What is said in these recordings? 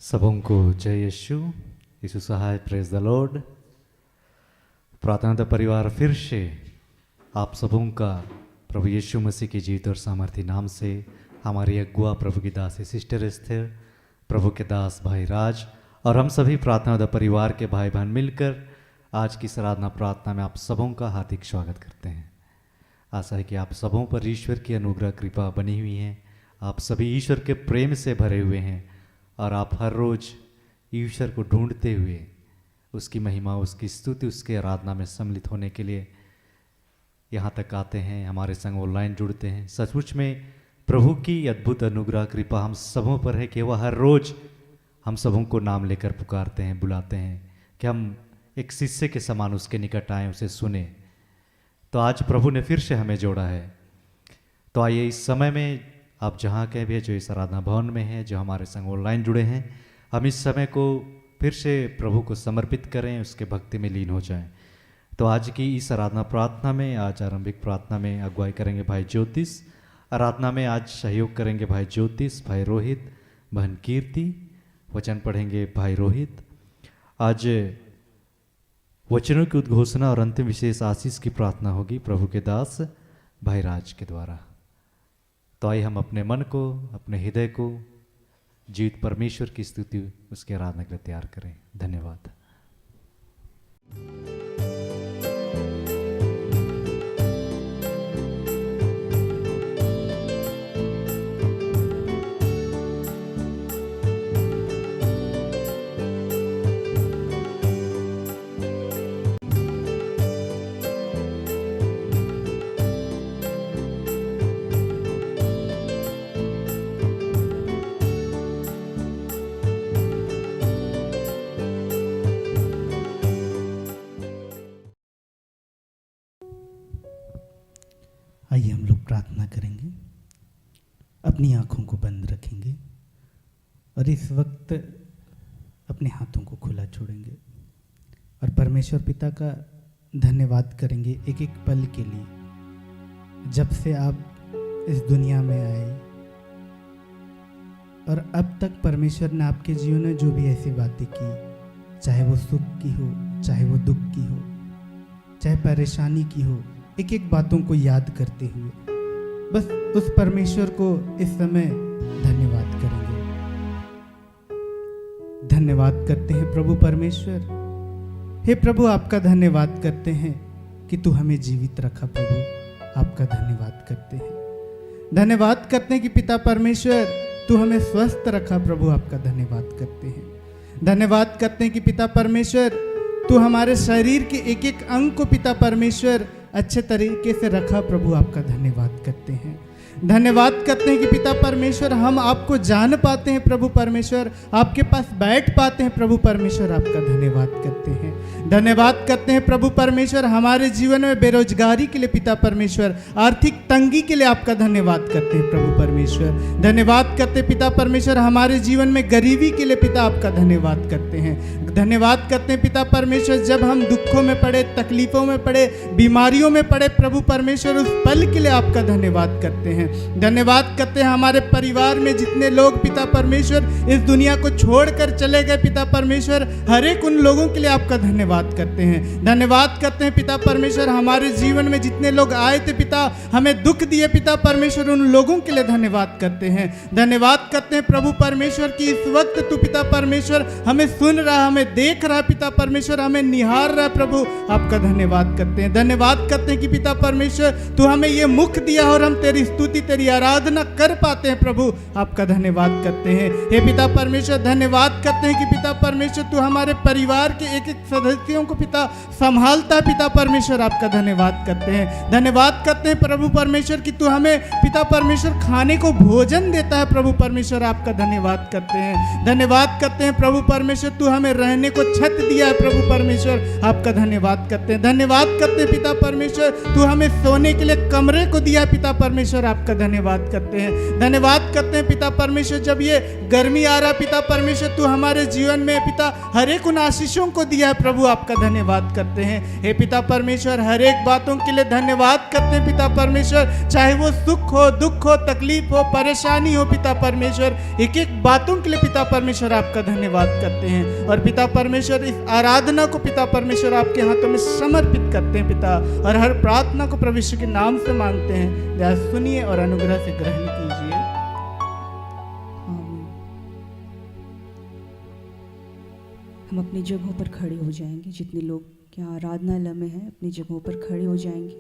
सबों को जय यीशु सहाय, प्रेज द लॉर्ड। प्रार्थना परिवार फिर से आप सबों का प्रभु यीशु मसीह के जीवित और सामर्थ्य नाम से हमारी अगुआ प्रभु की दासी सिस्टर एस्थर, प्रभु के दास भाई राज और हम सभी प्रार्थना परिवार के भाई बहन मिलकर आज की आराधना प्रार्थना में आप सबों का हार्दिक स्वागत करते हैं। आशा है कि आप सबों पर ईश्वर की अनुग्रह कृपा बनी हुई है, आप सभी ईश्वर के प्रेम से भरे हुए हैं और आप हर रोज़ ईश्वर को ढूंढते हुए उसकी महिमा, उसकी स्तुति, उसके आराधना में सम्मिलित होने के लिए यहाँ तक आते हैं, हमारे संग ऑनलाइन जुड़ते हैं। सचमुच में प्रभु की अद्भुत अनुग्रह कृपा हम सबों पर है कि वह हर रोज़ हम सबों को नाम लेकर पुकारते हैं, बुलाते हैं कि हम एक शिष्य के समान उसके निकट आएँ, उसे सुने। तो आज प्रभु ने फिर से हमें जोड़ा है। तो आइए इस समय में आप जहाँ कहीं भी जो इस आराधना भवन में हैं, जो हमारे संग ऑनलाइन जुड़े हैं, हम इस समय को फिर से प्रभु को समर्पित करें, उसके भक्ति में लीन हो जाएं। तो आज की इस आराधना प्रार्थना में, आज आरंभिक प्रार्थना में अगुवाई करेंगे भाई ज्योतिष, आराधना में आज सहयोग करेंगे भाई ज्योतिष, भाई रोहित, बहन कीर्ति, वचन पढ़ेंगे भाई रोहित। आज वचनों की उद्घोषणा और अंतिम विशेष आशीष की प्रार्थना होगी प्रभु के दास भाई राज के द्वारा। तो आइए हम अपने मन को, अपने हृदय को जीवित परमेश्वर की स्तुति, उसकी आराधना के लिए तैयार करें। धन्यवाद। आइए हम लोग प्रार्थना करेंगे, अपनी आँखों को बंद रखेंगे और इस वक्त अपने हाथों को खुला छोड़ेंगे और परमेश्वर पिता का धन्यवाद करेंगे एक एक पल के लिए। जब से आप इस दुनिया में आए और अब तक परमेश्वर ने आपके जीवन में जो भी ऐसी बातें की, चाहे वो सुख की हो, चाहे वो दुख की हो, चाहे परेशानी की हो, एक एक बातों को याद करते हुए बस उस परमेश्वर को इस समय धन्यवाद करेंगे। धन्यवाद करते हैं प्रभु परमेश्वर। हे प्रभु, आपका धन्यवाद करते हैं कि तू हमें जीवित रखा। प्रभु आपका धन्यवाद करते हैं। धन्यवाद करते हैं कि पिता परमेश्वर तू हमें स्वस्थ रखा। प्रभु आपका धन्यवाद करते हैं। धन्यवाद करते हैं कि पिता परमेश्वर तू हमारे शरीर के एक एक अंग को पिता परमेश्वर अच्छे तरीके से रखा। प्रभु आपका धन्यवाद करते हैं। धन्यवाद करते हैं कि पिता परमेश्वर हम आपको जान पाते हैं। प्रभु परमेश्वर आपके पास बैठ पाते हैं। प्रभु परमेश्वर आपका धन्यवाद करते हैं। धन्यवाद करते हैं प्रभु परमेश्वर हमारे जीवन में बेरोजगारी के लिए पिता परमेश्वर, आर्थिक तंगी के लिए आपका धन्यवाद करते हैं प्रभु परमेश्वर। धन्यवाद करते पिता परमेश्वर हमारे जीवन में गरीबी के लिए पिता आपका धन्यवाद करते हैं। धन्यवाद करते हैं पिता परमेश्वर जब हम दुखों में पड़े, तकलीफों में पड़े, बीमारियों में पड़े, प्रभु परमेश्वर उस पल के लिए आपका धन्यवाद करते हैं। धन्यवाद करते हैं हमारे परिवार में जितने लोग पिता परमेश्वर इस दुनिया को छोड़कर चले गए, पिता परमेश्वर हर एक उन लोगों के लिए आपका धन्यवाद करते हैं। धन्यवाद करते हैं पिता परमेश्वर हमारे जीवन में जितने लोग आए थे पिता, हमें दुख दिए, पिता परमेश्वर उन लोगों के लिए धन्यवाद करते हैं। धन्यवाद करते हैं प्रभु परमेश्वर की इस वक्त तू पिता परमेश्वर हमें सुन रहा, हमें देख रहा, पिता परमेश्वर हमें निहार रहा। प्रभु आपका धन्यवाद करते हैं। धन्यवाद करते हैं कि पिता परमेश्वर तू हमें ये मुख दिया और हम तेरी स्तुति, तेरी आराधना कर पाते हैं। प्रभु आपका धन्यवाद करते हैं। हे पिता परमेश्वर धन्यवाद करते हैं कि पिता परमेश्वर तू हमारे परिवार के एक एक सदस्यों को पिता संभालता है। पिता परमेश्वर आपका धन्यवाद करते हैं। धन्यवाद करते हैं प्रभु परमेश्वर कि तू हमें पिता परमेश्वर खाने को भोजन देता है। प्रभु परमेश्वर आपका धन्यवाद करते हैं। धन्यवाद करते हैं प्रभु परमेश्वर तू हमें रहने को छत दिया है। प्रभु परमेश्वर आपका धन्यवाद करते हैं। धन्यवाद करते हैं पिता परमेश्वर तू हमें सोने के लिए कमरे को दिया है। पिता परमेश्वर आपका आपका धन्यवाद करते हैं। धन्यवाद करते हैं पिता परमेश्वर, जब ये गर्मी आ रहा पिता परमेश्वर, तू हमारे जीवन में पिता हर एक उन आशीषों को दिया है प्रभु, आपका धन्यवाद करते हैं। हे पिता परमेश्वर, हर एक बातों के लिए धन्यवाद करते हैं पिता परमेश्वर, चाहे वो सुख हो, दुख हो, तकलीफ हो, परेशानी हो पिता परमेश्वर, एक एक बातों के लिए पिता परमेश्वर आपका धन्यवाद करते हैं। और पिता परमेश्वर, इस आराधना को पिता परमेश्वर आपके हाथों में समर्पित करते हैं पिता, और हर प्रार्थना को प्रभु यीशु के नाम से मांगते हैं। या सुनिए और अनुग्रह से ग्रहण कीजिए। हम अपनी जगहों पर खड़े हो जाएंगे। जितने लोग यहाँ आराधनालय में हैं अपनी जगहों पर खड़े हो जाएंगे।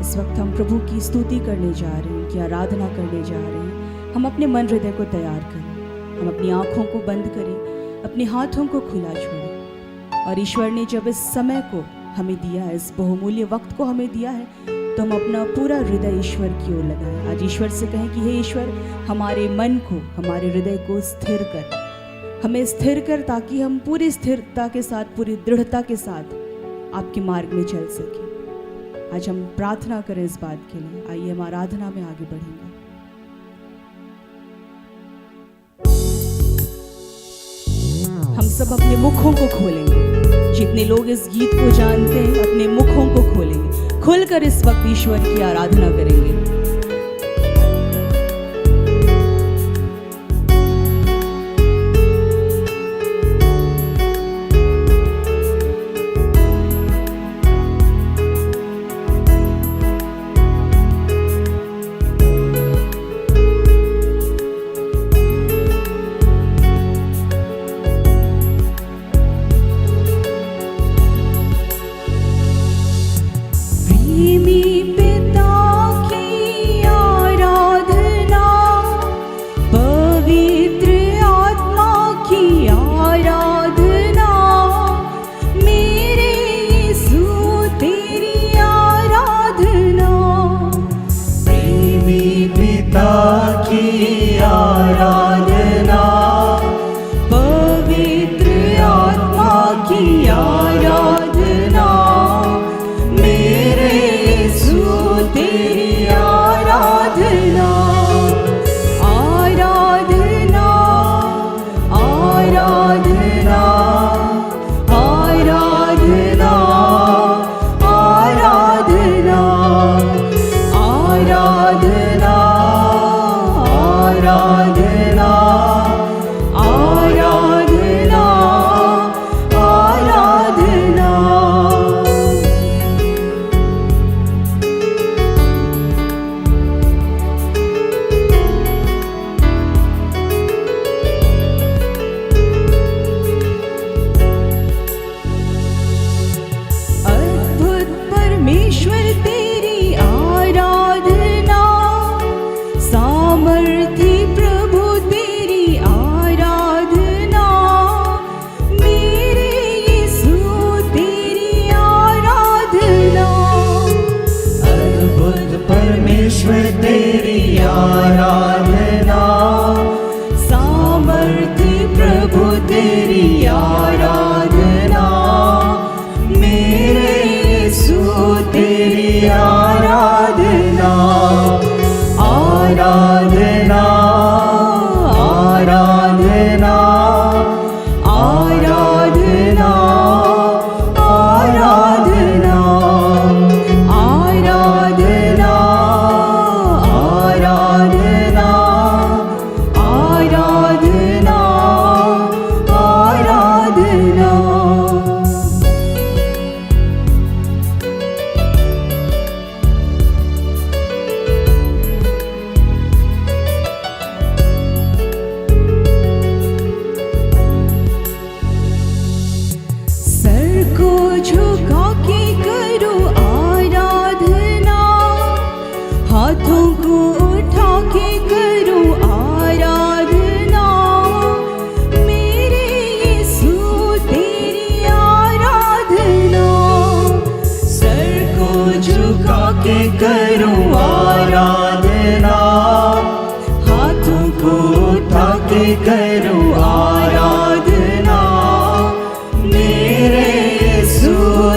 इस वक्त हम प्रभु की स्तुति करने जा रहे हैं, उनकी आराधना करने जा रहे हैं। हम अपने मन हृदय को तैयार करें, हम अपनी आंखों को बंद करें, अपने हाथों को खुला छोड़ें। और ईश्वर ने जब इस समय को हमें दिया है, इस बहुमूल्य वक्त को हमें दिया है, तो हम अपना पूरा हृदय ईश्वर की ओर लगाएं। आज ईश्वर से कहें कि हे ईश्वर, हमारे मन को, हमारे हृदय को स्थिर कर, हमें स्थिर कर, ताकि हम पूरी स्थिरता के साथ, पूरी दृढ़ता के साथ आपके मार्ग में चल सकें। आज हम प्रार्थना करें इस बात के लिए। आइए हम आराधना में आगे बढ़ेंगे। हम सब अपने मुखों को खोलेंगे। जितने लोग इस गीत को जानते हैं अपने मुखों को खोलेंगे, खुलकर इस वक्त ईश्वर की आराधना करेंगे।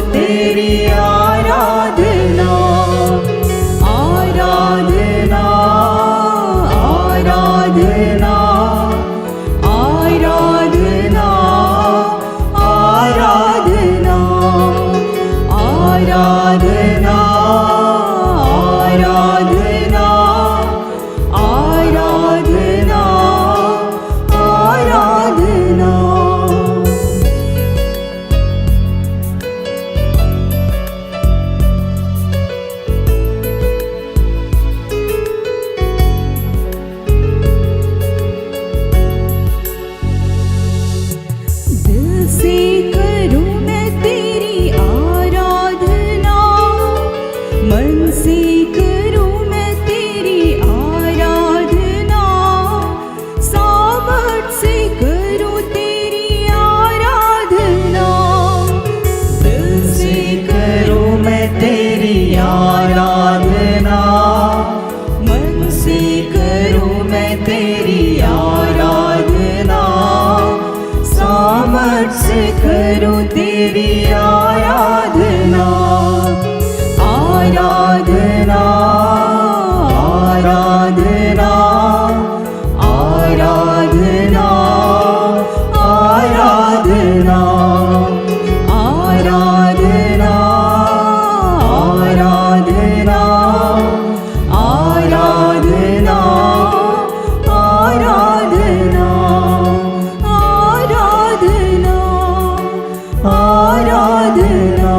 तेरी आराधना आराधना आराधना आराधना। दिल से करूं मैं तेरी आराधना, मन से करूं मैं तेरी आराधना, सामर्थ से करूं तेरी आराधना। दिल से करूं मैं तेरी आराधना, मन से करूं मैं तेरी आराधना, सामर्थ से करूं तेरी आराधना। आराधना आराधना आराधना आराधना आराधना आराधना आराधना आराधना आराधना आराधना।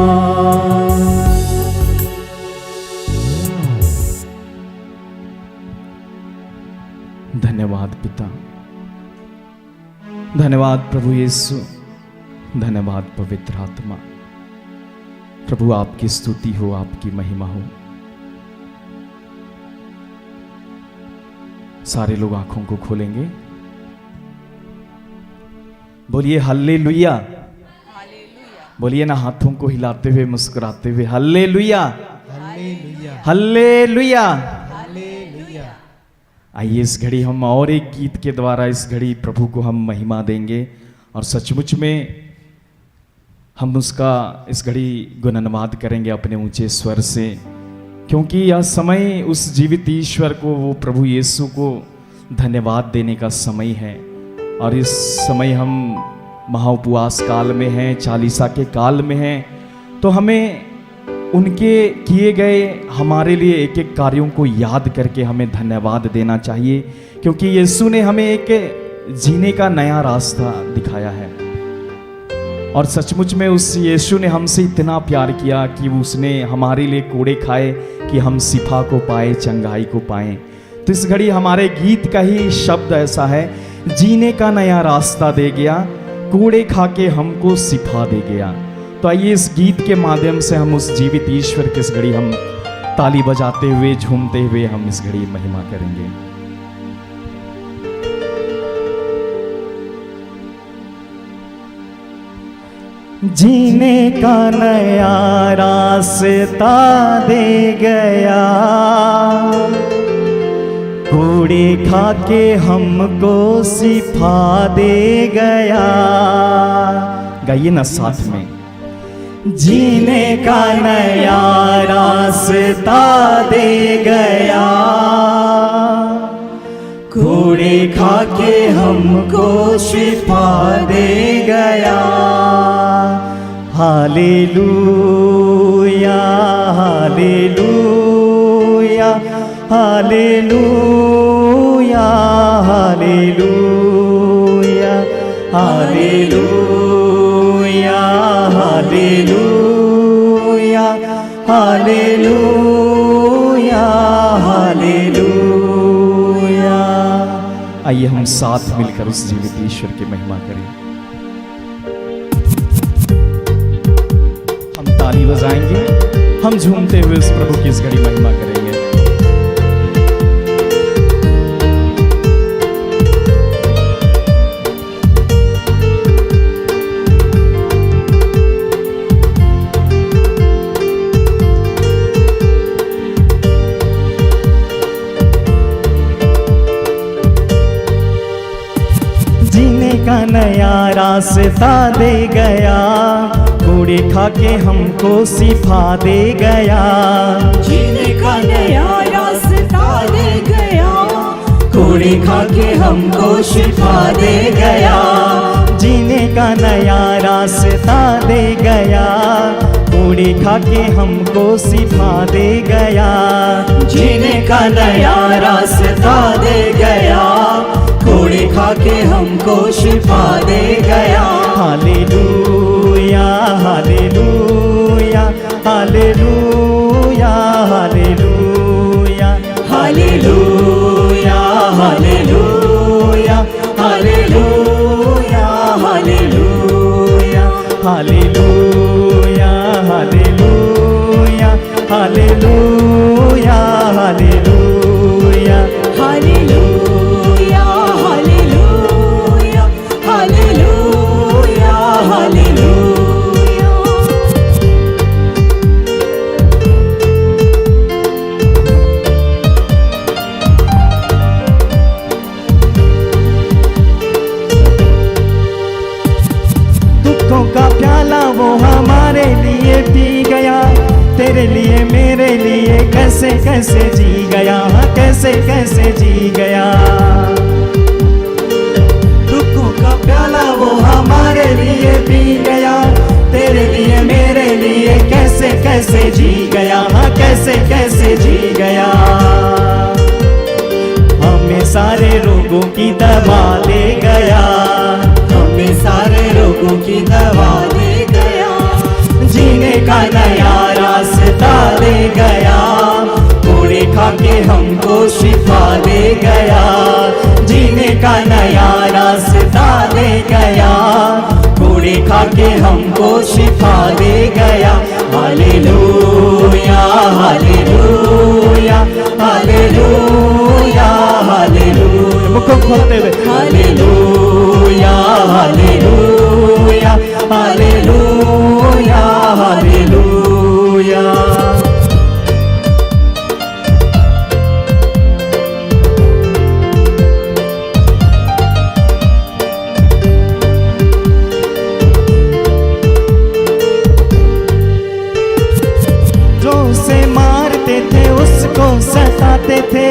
धन्यवाद पिता, धन्यवाद प्रभु यीशु, धन्यवाद पवित्र आत्मा। प्रभु आपकी स्तुति हो, आपकी महिमा हो। सारे लोग आंखों को खोलेंगे, बोलिए हल्लेलुया। बोलिए ना हाथों को हिलाते हुए मुस्कुराते हुए हल्लेलुया हल्लेलुया। आइए इस घड़ी हम और एक गीत के द्वारा इस घड़ी प्रभु को हम महिमा देंगे और सचमुच में हम उसका इस घड़ी गुणनवाद करेंगे अपने ऊंचे स्वर से, क्योंकि यह समय उस जीवित ईश्वर को, वो प्रभु यीशु को धन्यवाद देने का समय है। और इस समय हम महाउपवास काल में हैं, चालीसा के काल में हैं, तो हमें उनके किए गए हमारे लिए एक एक कार्यों को याद करके हमें धन्यवाद देना चाहिए, क्योंकि यीशु ने हमें एक जीने का नया रास्ता दिखाया है। और सचमुच में उस यीशु ने हमसे इतना प्यार किया कि उसने हमारे लिए कोड़े खाए कि हम शिफा को पाए, चंगाई को पाएं। तो इस घड़ी हमारे गीत का ही शब्द ऐसा है, जीने का नया रास्ता दे गया, कोड़े खा के हमको शिफा दे गया। तो आइए इस गीत के माध्यम से हम उस जीवित ईश्वर की इस घड़ी हम ताली बजाते हुए, झूमते हुए हम इस घड़ी महिमा करेंगे। जीने का नया रास्ता दे गया, कोड़े खा के हमको शिफा दे गया। गाइए ना साथ में। जीने का नया रास्ता दे गया, कोड़े खा के हमको शिफा दे गया। Hallelujah hallelujah hallelujah hallelujah hallelujah hallelujah hallelujah hallelujah. आइए हम साथ मिलकर उस जीवित ईश्वर की महिमा करें। हम ताली बजाएंगे, हम झूमते हुए उस प्रभु की इस घड़ी महिमा करेंगे। का नया रास्ता दे गया, कोड़े खा के हमको शिफा दे गया। जीने का नया रास्ता दे गया, कोड़े खा के हमको शिफा दे गया। जीने का नया रास्ता दे गया, पूड़ी खा के हमको सिखा दे गया, जीने का नया रास्ता दे गया, पूड़ी खा के हमको शिफा दे गया। Hallelujah hallelujah hallelujah hallelujah hallelujah hallelujah hallelujah hallelujah hallelujah hallelujah hallelujah hallelujah hallelujah hallelujah hallelujah hallelujah. दुखों का प्याला वो हमारे लिए पी गया, तेरे लिए मेरे लिए कैसे कैसे जी गया, कैसे कैसे जी गया। दुखों का प्याला वो हमारे लिए पी गया, तेरे लिए मेरे लिए कैसे कैसे जी गया, कैसे कैसे जी गया। हमें सारे रोगों की दवा दे गया, हमें सारे रोगों की दवा दे गया, जीने का नया रास्ता दे गया, पूड़ी खा के हमको शिफा दे गया, जीने का नया रास्ता दे गया, पूड़ी खा के हमको शिफा दे गया। हालेलुया हालेलुया हालेलुया हालेलुया, मुख खोलते हुए हालेलुया हालेलुया हालेलुया हालेलुया। जो उसे मारते थे उसको सताते थे,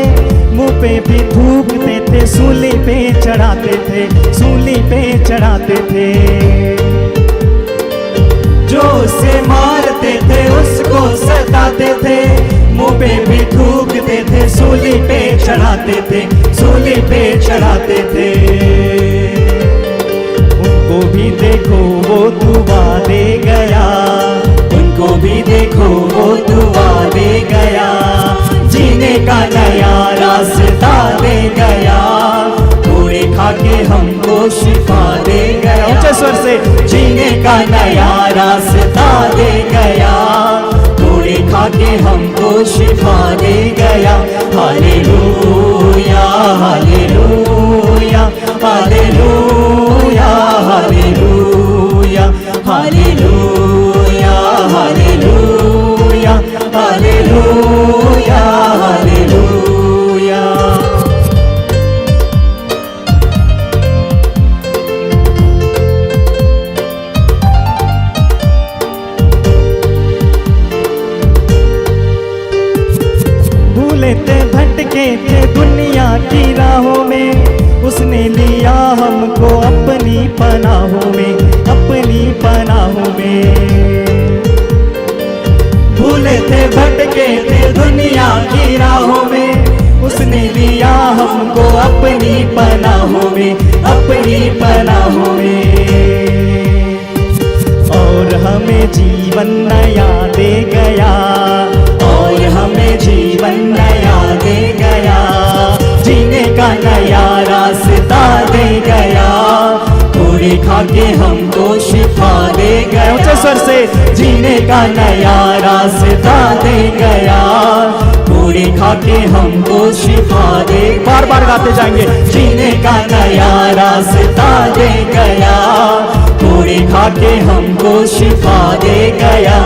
मुंह पे भी थूकते थे, सूली पे चढ़ाते थे, सूली पे चढ़ाते थे। जो उसे मारते थे उसको सताते थे, मुंह पे भी थूकते थे, सूली पे चढ़ाते थे, सूली पे चढ़ाते थे। उनको भी देखो वो दुआ दे गया, उनको भी देखो वो दुआ दे गया, जीने का नया रास्ता दे गया, पूड़ी खा के हमको शिफा दे गया। ऊंचे स्वर से जीने का नया रास्ता दे गया, पूड़ी खा के हमको शिफा दे गया। Hallelujah hallelujah hallelujah hallelujah hallelujah hallelujah hallelujah hallelujah. भूले थे भटके थे दुनिया की राहों में, उसने लिया हमको अपनी पनाहों में, अपनी पनाहों में। भूले थे भटके थे दुनिया की राहों में, उसने लिया हमको अपनी पनाहों में, अपनी पनाहों में। और हमें जीवन नया दे गया, और हमें जीवन नया दे गया, जीने का नया रास्ता दे गया, पूड़ी खा के हमको शिफा दे गया। ऊंचे स्वर से जीने का नया रास्ता दे गया, पूड़ी खा के हमको शिफा दे। बार बार गाते जाएंगे। जीने का नया रास्ता दे गया, पूड़ी खा के हमको शिफा दे गया,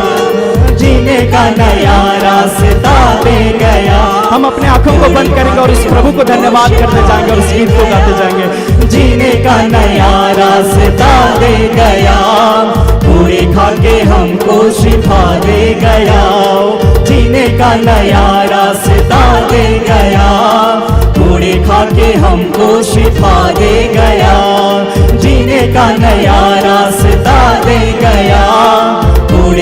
जीने का नया रास्ता दे गया। हम अपने आंखों को बंद करेंगे और उस प्रभु को धन्यवाद करते जाएंगे और उस गीत को गाते जाएंगे। जीने का नया रास्ता दे गया, पूड़ी खा के हमको शिफा दे गया, जीने का नया रास्ता दे गया, पूड़ी खा के हमको शिफा दे गया, जीने का नया रास्ता दे गया, पूड़ी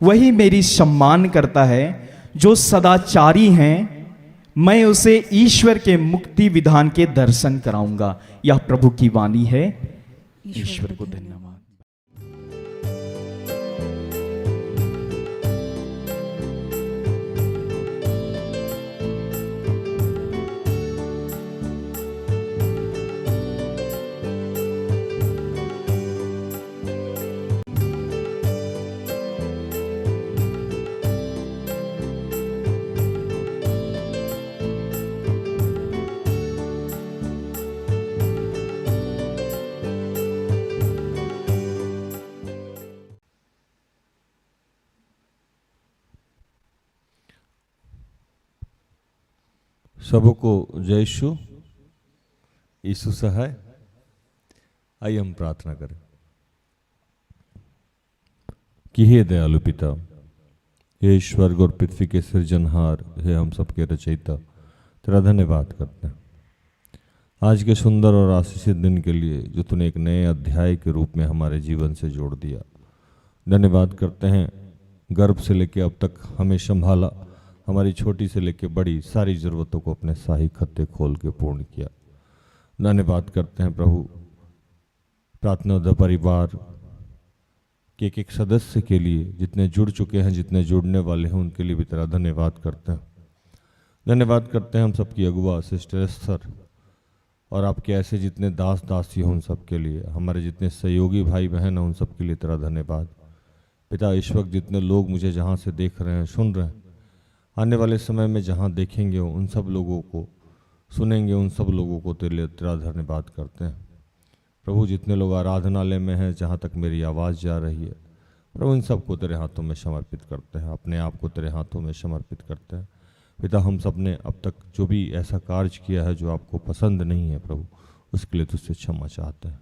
वही मेरी सम्मान करता है। जो सदाचारी हैं, मैं उसे ईश्वर के मुक्ति विधान के दर्शन कराऊंगा। यह प्रभु की वाणी है। ईश्वर को धन्यवाद। सबको जय यीशु। यीशु सहाय। आइए हम प्रार्थना करें कि हे दयालु पिता, हे स्वर्ग और पृथ्वी के सृजनहार, हे हम सबके रचयिता, तेरा धन्यवाद करते हैं आज के सुंदर और आशीषित दिन के लिए जो तूने एक नए अध्याय के रूप में हमारे जीवन से जोड़ दिया। धन्यवाद करते हैं गर्भ से लेकर अब तक हमें संभाला, हमारी छोटी से लेकर बड़ी सारी ज़रूरतों को अपने शाही खत्ते खोल के पूर्ण किया। धन्यवाद करते हैं प्रभु प्रार्थना परिवार के एक सदस्य के लिए, जितने जुड़ चुके हैं, जितने जुड़ने वाले हैं, उनके लिए भी तेरा धन्यवाद करते हैं। धन्यवाद करते हैं हम सबकी अगुआ सिस्टर एस्थर और आपके ऐसे जितने दास दासी हैं उन सब के लिए, हमारे जितने सहयोगी भाई बहन हैं उन सब के लिए तेरा धन्यवाद। पिता इस वक्त जितने लोग मुझे जहाँ से देख रहे हैं, सुन रहे हैं, आने वाले समय में जहाँ देखेंगे उन सब लोगों को, सुनेंगे उन सब लोगों को तेरा धन्यवाद करते हैं। प्रभु जितने लोग आराधनालय में हैं, जहाँ तक मेरी आवाज़ जा रही है, प्रभु इन सबको तेरे हाथों में समर्पित करते हैं, अपने आप को तेरे हाथों में समर्पित करते हैं। पिता हम सब ने अब तक जो भी ऐसा कार्य किया है जो आपको पसंद नहीं है प्रभु, उसके लिए तुझसे क्षमा चाहते हैं।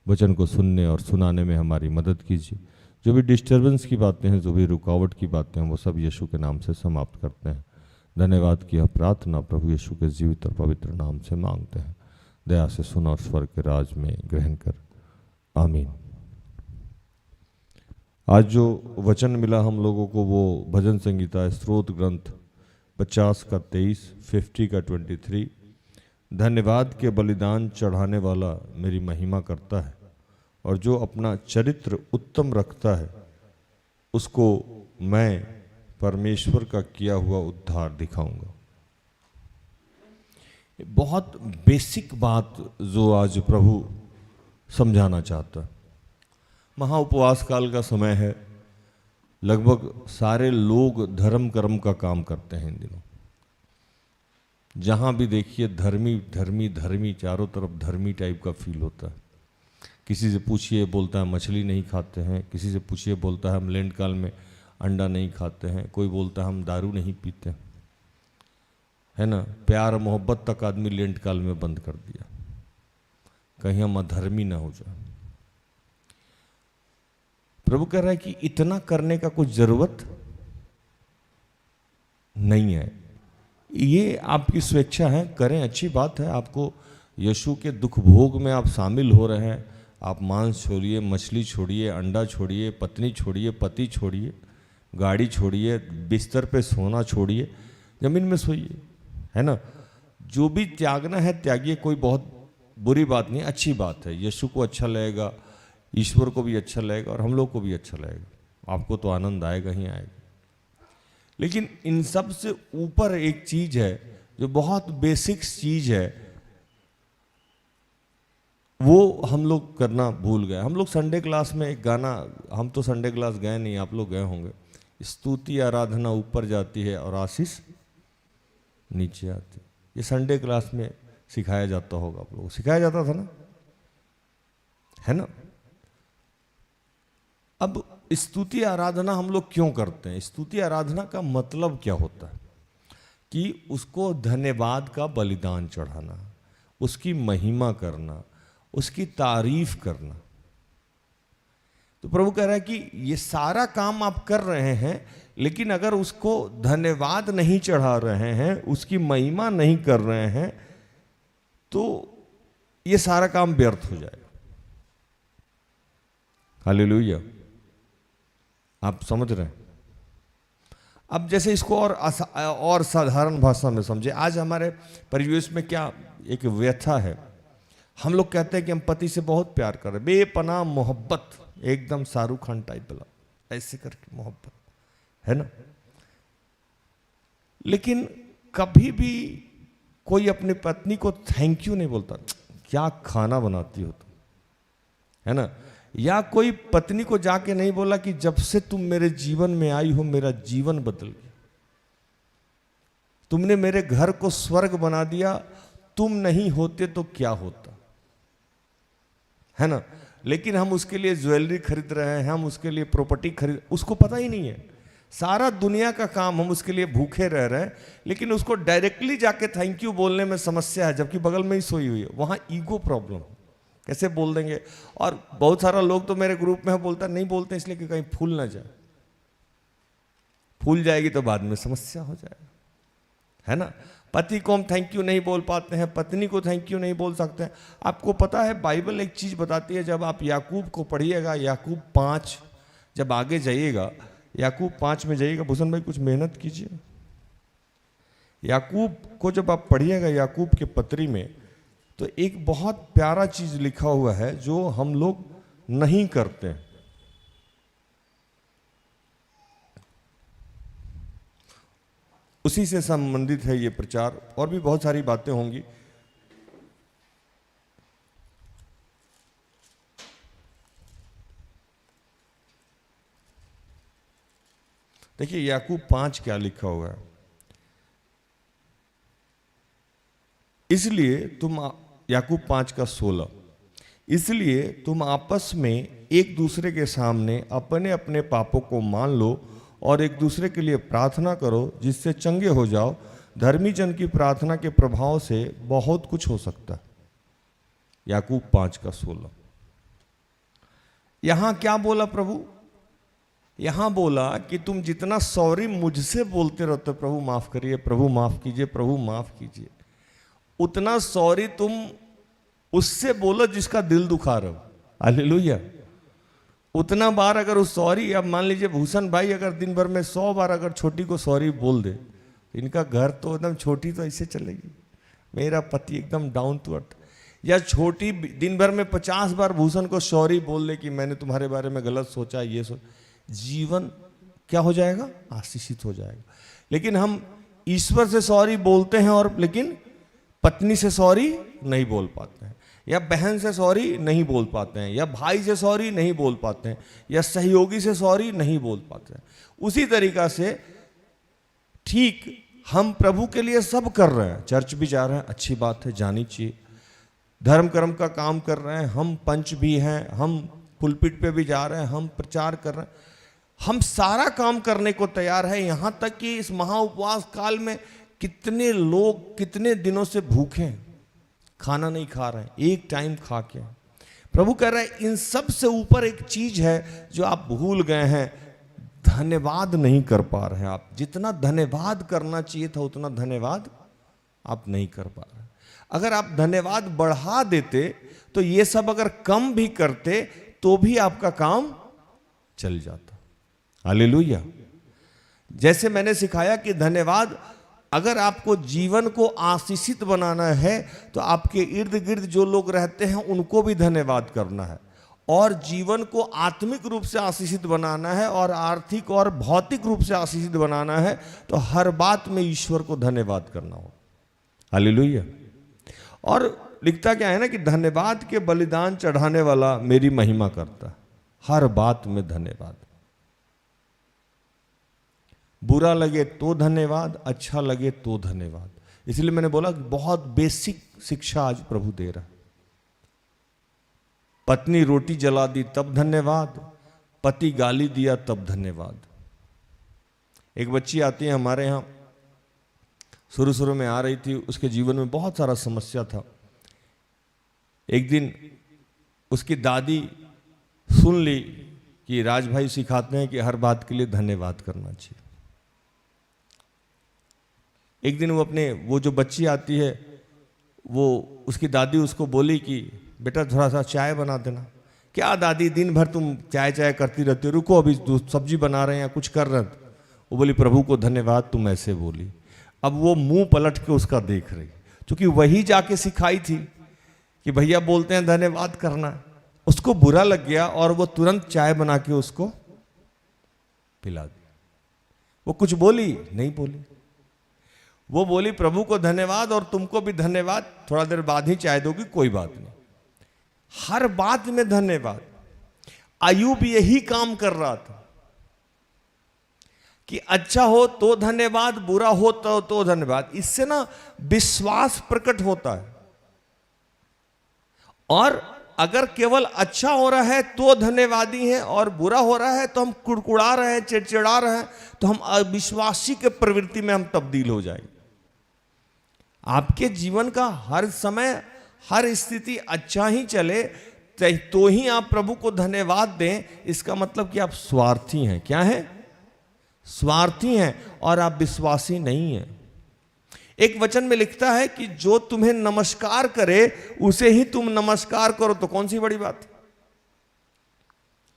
वचन को सुनने और सुनाने में हमारी मदद कीजिए। जो भी डिस्टर्बेंस की बातें हैं, जो भी रुकावट की बातें हैं, वो सब यीशु के नाम से समाप्त करते हैं। धन्यवाद की यह प्रार्थना प्रभु यीशु के जीवित और पवित्र नाम से मांगते हैं। दया से सुन और स्वर्ग के राज में ग्रहण कर, आमीन। आज जो वचन मिला हम लोगों को वो भजन संगीता स्त्रोत ग्रंथ 50 का 23, 50 का 23। धन्यवाद के बलिदान चढ़ाने वाला मेरी महिमा करता है, और जो अपना चरित्र उत्तम रखता है उसको मैं परमेश्वर का किया हुआ उद्धार दिखाऊंगा। बहुत बेसिक बात जो आज प्रभु समझाना चाहता है। महा उपवास काल का समय है, लगभग सारे लोग धर्म कर्म का काम करते हैं इन दिनों। जहाँ भी देखिए धर्मी धर्मी धर्मी, चारों तरफ धर्मी टाइप का फील होता है। किसी से पूछिए बोलता है मछली नहीं खाते हैं, किसी से पूछिए बोलता है हम लेंट काल में अंडा नहीं खाते हैं, कोई बोलता है हम दारू नहीं पीते हैं, है ना। प्यार मोहब्बत तक आदमी लेंट काल में बंद कर दिया, कहीं हम अधर्मी ना हो जाए। प्रभु कह रहा है कि इतना करने का कुछ जरूरत नहीं है, ये आपकी स्वेच्छा है, करें, अच्छी बात है। आपको यीशु के दुख भोग में आप शामिल हो रहे हैं। आप मांस छोड़िए, मछली छोड़िए, अंडा छोड़िए, पत्नी छोड़िए, पति छोड़िए, गाड़ी छोड़िए, बिस्तर पे सोना छोड़िए, जमीन में सोइए, है ना। जो भी त्यागना है त्यागिए, कोई बहुत बुरी बात नहीं, अच्छी बात है। यीशु को अच्छा लगेगा, ईश्वर को भी अच्छा लगेगा और हम लोग को भी अच्छा लगेगा। आपको तो आनंद आएगा ही आएगा। लेकिन इन सब से ऊपर एक चीज है जो बहुत बेसिक चीज है, वो हम लोग करना भूल गए। हम लोग संडे क्लास में एक गाना, हम तो संडे क्लास गए नहीं, आप लोग गए होंगे, स्तुति आराधना ऊपर जाती है और आशीष नीचे आती है। ये संडे क्लास में सिखाया जाता होगा, आप लोगों को सिखाया जाता था ना, है ना। अब स्तुति आराधना हम लोग क्यों करते हैं? स्तुति आराधना का मतलब क्या होता है कि उसको धन्यवाद का बलिदान चढ़ाना, उसकी महिमा करना, उसकी तारीफ करना। तो प्रभु कह रहा है कि ये सारा काम आप कर रहे हैं, लेकिन अगर उसको धन्यवाद नहीं चढ़ा रहे हैं, उसकी महिमा नहीं कर रहे हैं, तो ये सारा काम व्यर्थ हो जाएगा। हालेलुया, आप समझ रहे हैं? अब जैसे इसको और साधारण भाषा में समझे, आज हमारे परिवेश में क्या एक व्यथा है, हम लोग कहते हैं कि हम पति से बहुत प्यार कर रहे हैं, बेपनाह मोहब्बत, एकदम शाहरुख खान टाइप वाला, ऐसे करके मोहब्बत है ना। लेकिन कभी भी कोई अपनी पत्नी को थैंक यू नहीं बोलता, क्या खाना बनाती हो तुम, है ना। या कोई पत्नी को जाके नहीं बोला कि जब से तुम मेरे जीवन में आई हो मेरा जीवन बदल गया, तुमने मेरे घर को स्वर्ग बना दिया, तुम नहीं होते तो क्या होता, है ना। लेकिन हम उसके लिए ज्वेलरी खरीद रहे हैं, हम उसके लिए प्रॉपर्टी खरीद, उसको पता ही नहीं है, सारा दुनिया का काम हम उसके लिए भूखे रह रहे हैं, लेकिन उसको डायरेक्टली जाके थैंक यू बोलने में समस्या है, जबकि बगल में ही सोई हुई है, वहां ईगो प्रॉब्लम, कैसे बोल देंगे। और बहुत सारा लोग तो मेरे ग्रुप में बोलता नहीं बोलते इसलिए कि कहीं फूल ना जाए, फूल जाएगी तो बाद में समस्या हो जाएगा, है ना। पति को हम थैंक यू नहीं बोल पाते हैं, पत्नी को थैंक यू नहीं बोल सकते हैं। आपको पता है बाइबल एक चीज बताती है, जब आप याकूब को पढ़िएगा, याकूब 5, जब आगे जाइएगा, याकूब 5 में जाइएगा, भूषण भाई कुछ मेहनत कीजिए, याकूब को जब आप पढ़िएगा, याकूब के पत्री में, तो एक बहुत प्यारा चीज लिखा हुआ है जो हम लोग नहीं करते हैं। उसी से संबंधित है ये प्रचार, और भी बहुत सारी बातें होंगी। देखिए याकूब 5 क्या लिखा हुआ है, इसलिए तुम, याकूब 5 का 16, इसलिए तुम आपस में एक दूसरे के सामने अपने अपने पापों को मान लो और एक दूसरे के लिए प्रार्थना करो जिससे चंगे हो जाओ। धर्मी जन की प्रार्थना के प्रभाव से बहुत कुछ हो सकता है। याकूब 5 का 16। यहां क्या बोला प्रभु? यहां बोला कि तुम जितना सॉरी मुझसे बोलते रहते, प्रभु माफ करिए, प्रभु माफ कीजिए, प्रभु माफ कीजिए, उतना सॉरी तुम उससे बोलो जिसका दिल दुखा रहे हो। हालेलुया। उतना बार अगर उस सॉरी, अब मान लीजिए भूषण भाई अगर दिन भर में 100 बार अगर छोटी को सॉरी बोल दे, इनका घर तो एकदम, छोटी तो ऐसे चलेगी, मेरा पति एकदम डाउन टू अर्थ। या छोटी दिन भर में 50 बार भूषण को सॉरी बोल दे कि मैंने तुम्हारे बारे में गलत सोचा, ये सोच, जीवन क्या हो जाएगा? आशीषित हो जाएगा। लेकिन हम ईश्वर से सॉरी बोलते हैं और लेकिन पत्नी से सॉरी नहीं बोल पाते हैं, या बहन से सॉरी नहीं बोल पाते हैं, या भाई से सॉरी नहीं बोल पाते हैं, या सहयोगी से सॉरी नहीं बोल पाते हैं। उसी तरीका से ठीक हम प्रभु के लिए सब कर रहे हैं, चर्च भी जा रहे हैं, अच्छी बात है, जानी चाहिए, धर्म कर्म का काम कर रहे हैं, हम पंच भी हैं, हम पुलपिट पे भी जा रहे हैं, हम प्रचार कर रहे हैं, हम सारा काम करने को तैयार है। यहां तक कि इस महा उपवास काल में कितने लोग कितने दिनों से भूखे हैं, खाना नहीं खा रहे हैं, एक टाइम खा के। प्रभु कह रहे हैं इन सब से ऊपर एक चीज है जो आप भूल गए हैं, धन्यवाद नहीं कर पा रहे हैं। आप जितना धन्यवाद करना चाहिए था उतना धन्यवाद आप नहीं कर पा रहे। अगर आप धन्यवाद बढ़ा देते तो ये सब अगर कम भी करते तो भी आपका काम चल जाता। हालेलुया। जैसे मैंने सिखाया कि धन्यवाद, अगर आपको जीवन को आशीषित बनाना है तो आपके इर्द गिर्द जो लोग रहते हैं उनको भी धन्यवाद करना है, और जीवन को आत्मिक रूप से आशीषित बनाना है और आर्थिक और भौतिक रूप से आशीषित बनाना है, तो हर बात में ईश्वर को धन्यवाद करना हो। हालेलुया। और लिखता क्या है ना कि धन्यवाद के बलिदान चढ़ाने वाला मेरी महिमा करता है। हर बात में धन्यवाद, बुरा लगे तो धन्यवाद, अच्छा लगे तो धन्यवाद। इसलिए मैंने बोला कि बहुत बेसिक शिक्षा आज प्रभु दे रहा है। पत्नी रोटी जला दी तब धन्यवाद, पति गाली दिया तब धन्यवाद। एक बच्ची आती है हमारे यहाँ, शुरू में आ रही थी, उसके जीवन में बहुत सारा समस्या था। एक दिन उसकी दादी सुन ली कि राज भाई सिखाते हैं कि हर बात के लिए धन्यवाद करना चाहिए। एक दिन वो जो बच्ची आती है, वो उसकी दादी उसको बोली कि बेटा थोड़ा सा चाय बना देना, क्या दादी दिन भर तुम चाय चाय करती रहती हो, रुको अभी सब्जी बना रहे हैं या कुछ कर रहे हैं। वो बोली प्रभु को धन्यवाद तुम ऐसे बोली। अब वो मुंह पलट के उसका देख रही, क्योंकि वही जाके सिखाई थी कि भैया बोलते हैं धन्यवाद करना। उसको बुरा लग गया और वो तुरंत चाय बना के उसको पिला दी। वो कुछ बोली नहीं बोली, वो बोली प्रभु को धन्यवाद और तुमको भी धन्यवाद, थोड़ा देर बाद ही चाय दोगी, कोई बात नहीं। हर बात में धन्यवाद। अय्यूब यही काम कर रहा था कि अच्छा हो तो धन्यवाद, बुरा हो तो धन्यवाद। इससे ना विश्वास प्रकट होता है। और अगर केवल अच्छा हो रहा है तो धन्यवादी हैं और बुरा हो रहा है तो हम कुड़कुड़ा रहे हैं, चिड़चिड़ा रहे हैं, तो हम अविश्वासी के प्रवृत्ति में हम तब्दील हो जाएंगे। आपके जीवन का हर समय हर स्थिति अच्छा ही चले तो ही आप प्रभु को धन्यवाद दें। इसका मतलब कि आप स्वार्थी हैं। क्या है? स्वार्थी हैं और आप विश्वासी नहीं हैं। एक वचन में लिखता है कि जो तुम्हें नमस्कार करे उसे ही तुम नमस्कार करो, तो कौन सी बड़ी बात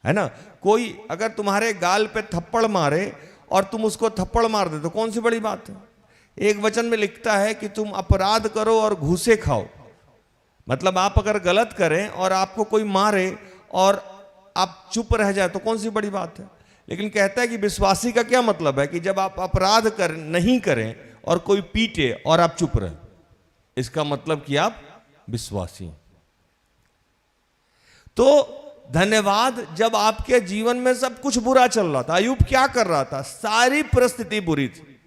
है ना। कोई अगर तुम्हारे गाल पे थप्पड़ मारे और तुम उसको थप्पड़ मार दे तो कौन सी बड़ी बात है। एक वचन में लिखता है कि तुम अपराध करो और घूसे खाओ, मतलब आप अगर गलत करें और आपको कोई मारे और आप चुप रह जाए तो कौन सी बड़ी बात है। लेकिन कहता है कि विश्वासी का क्या मतलब है कि जब आप अपराध नहीं करें और कोई पीटे और आप चुप रहे, इसका मतलब कि आप विश्वासी हैं। तो धन्यवाद, जब आपके जीवन में सब कुछ बुरा चल रहा था, अय्यूब क्या कर रहा था? सारी परिस्थिति बुरी थी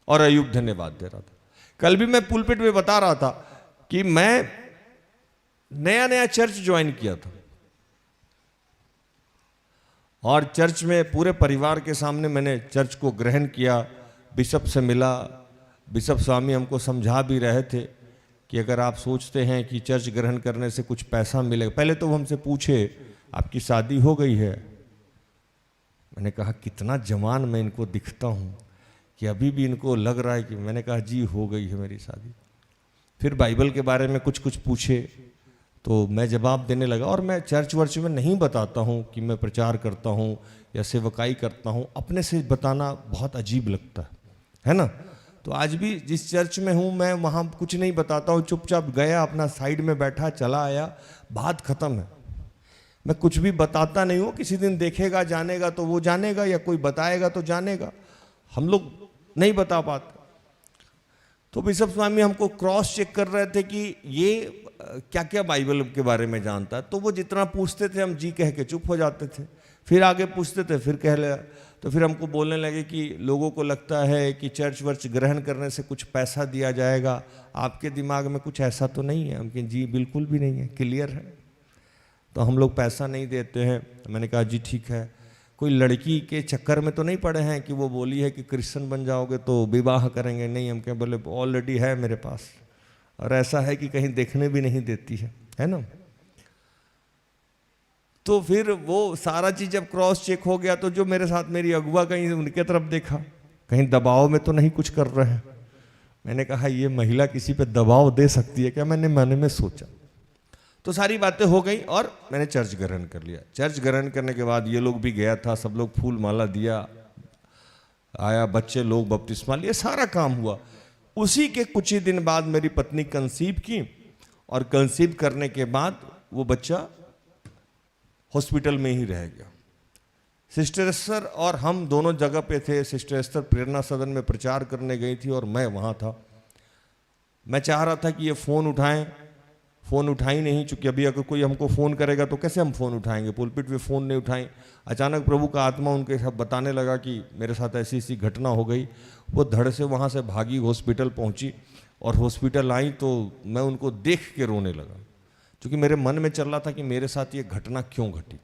और अय्यूब धन्यवाद दे रहा था। कल भी मैं पुलपिट में बता रहा था कि मैं नया नया चर्च ज्वाइन किया था और चर्च में पूरे परिवार के सामने मैंने चर्च को ग्रहण किया। बिशप से मिला, बिशप स्वामी हमको समझा भी रहे थे कि अगर आप सोचते हैं कि चर्च ग्रहण करने से कुछ पैसा मिलेगा, पहले तो वो हमसे पूछे आपकी शादी हो गई है। मैंने कहा कितना जवान मैं इनको दिखता हूँ कि अभी भी इनको लग रहा है कि, मैंने कहा जी हो गई है मेरी शादी। फिर बाइबल के बारे में कुछ कुछ पूछे तो मैं जवाब देने लगा। और मैं चर्च वर्च में नहीं बताता हूँ कि मैं प्रचार करता हूँ या सेवकाई करता हूँ, अपने से बताना बहुत अजीब लगता है ना। तो आज भी जिस चर्च में हूँ मैं वहाँ कुछ नहीं बताता हूँ, चुपचाप गया अपना साइड में बैठा चला आया, बात खत्म है। मैं कुछ भी बताता नहीं हूँ। किसी दिन देखेगा जानेगा तो वो जानेगा, या कोई बताएगा तो जानेगा, हम लोग नहीं बता पाते। तो बिशप स्वामी हमको क्रॉस चेक कर रहे थे कि ये क्या क्या बाइबल के बारे में जानता है। तो वो जितना पूछते थे हम जी कह के चुप हो जाते थे, फिर आगे पूछते थे फिर कह लिया। तो फिर हमको बोलने लगे कि लोगों को लगता है कि चर्च वर्च ग्रहण करने से कुछ पैसा दिया जाएगा, आपके दिमाग में कुछ ऐसा तो नहीं है? हम कहें जी बिल्कुल भी नहीं है, क्लियर है। तो हम लोग पैसा नहीं देते हैं। मैंने कहा जी ठीक है। कोई लड़की के चक्कर में तो नहीं पड़े हैं कि वो बोली है कि क्रिश्चियन बन जाओगे तो विवाह करेंगे? नहीं, हम कहें बोले ऑलरेडी है मेरे पास, और ऐसा है कि कहीं देखने भी नहीं देती है ना। तो फिर वो सारा चीज जब क्रॉस चेक हो गया तो जो मेरे साथ मेरी अगुआ कहीं उनके तरफ देखा, कहीं दबाव में तो नहीं कुछ कर रहे हैं। मैंने कहा ये महिला किसी पे दबाव दे सकती है क्या? मैंने मन में सोचा। तो सारी बातें हो गई और मैंने चर्च ग्रहण कर लिया। चर्च ग्रहण करने के बाद ये लोग भी गया था, सब लोग फूल माला दिया, आया, बच्चे लोग बपतिस्मा लिए, सारा काम हुआ। उसी के कुछ ही दिन बाद मेरी पत्नी कंसीव की, और कंसीव करने के बाद वो बच्चा हॉस्पिटल में ही रह गया। सिस्टर एस्टर और हम दोनों जगह पे थे। सिस्टर एस्टर प्रेरणा सदन में प्रचार करने गई थी और मैं वहाँ था। मैं चाह रहा था कि ये फ़ोन उठाएं, फ़ोन उठाई नहीं, चूँकि अभी अगर कोई हमको फ़ोन करेगा तो कैसे हम फ़ोन उठाएंगे। पुलपिट पे फ़ोन नहीं उठाएं। अचानक प्रभु का आत्मा उनके साथ बताने लगा कि मेरे साथ ऐसी ऐसी घटना हो गई। वो धड़ से वहाँ से भागी, हॉस्पिटल पहुँची, और हॉस्पिटल आई तो मैं उनको देख के रोने लगा, क्योंकि मेरे मन में चल रहा था कि मेरे साथ ये घटना क्यों घटी।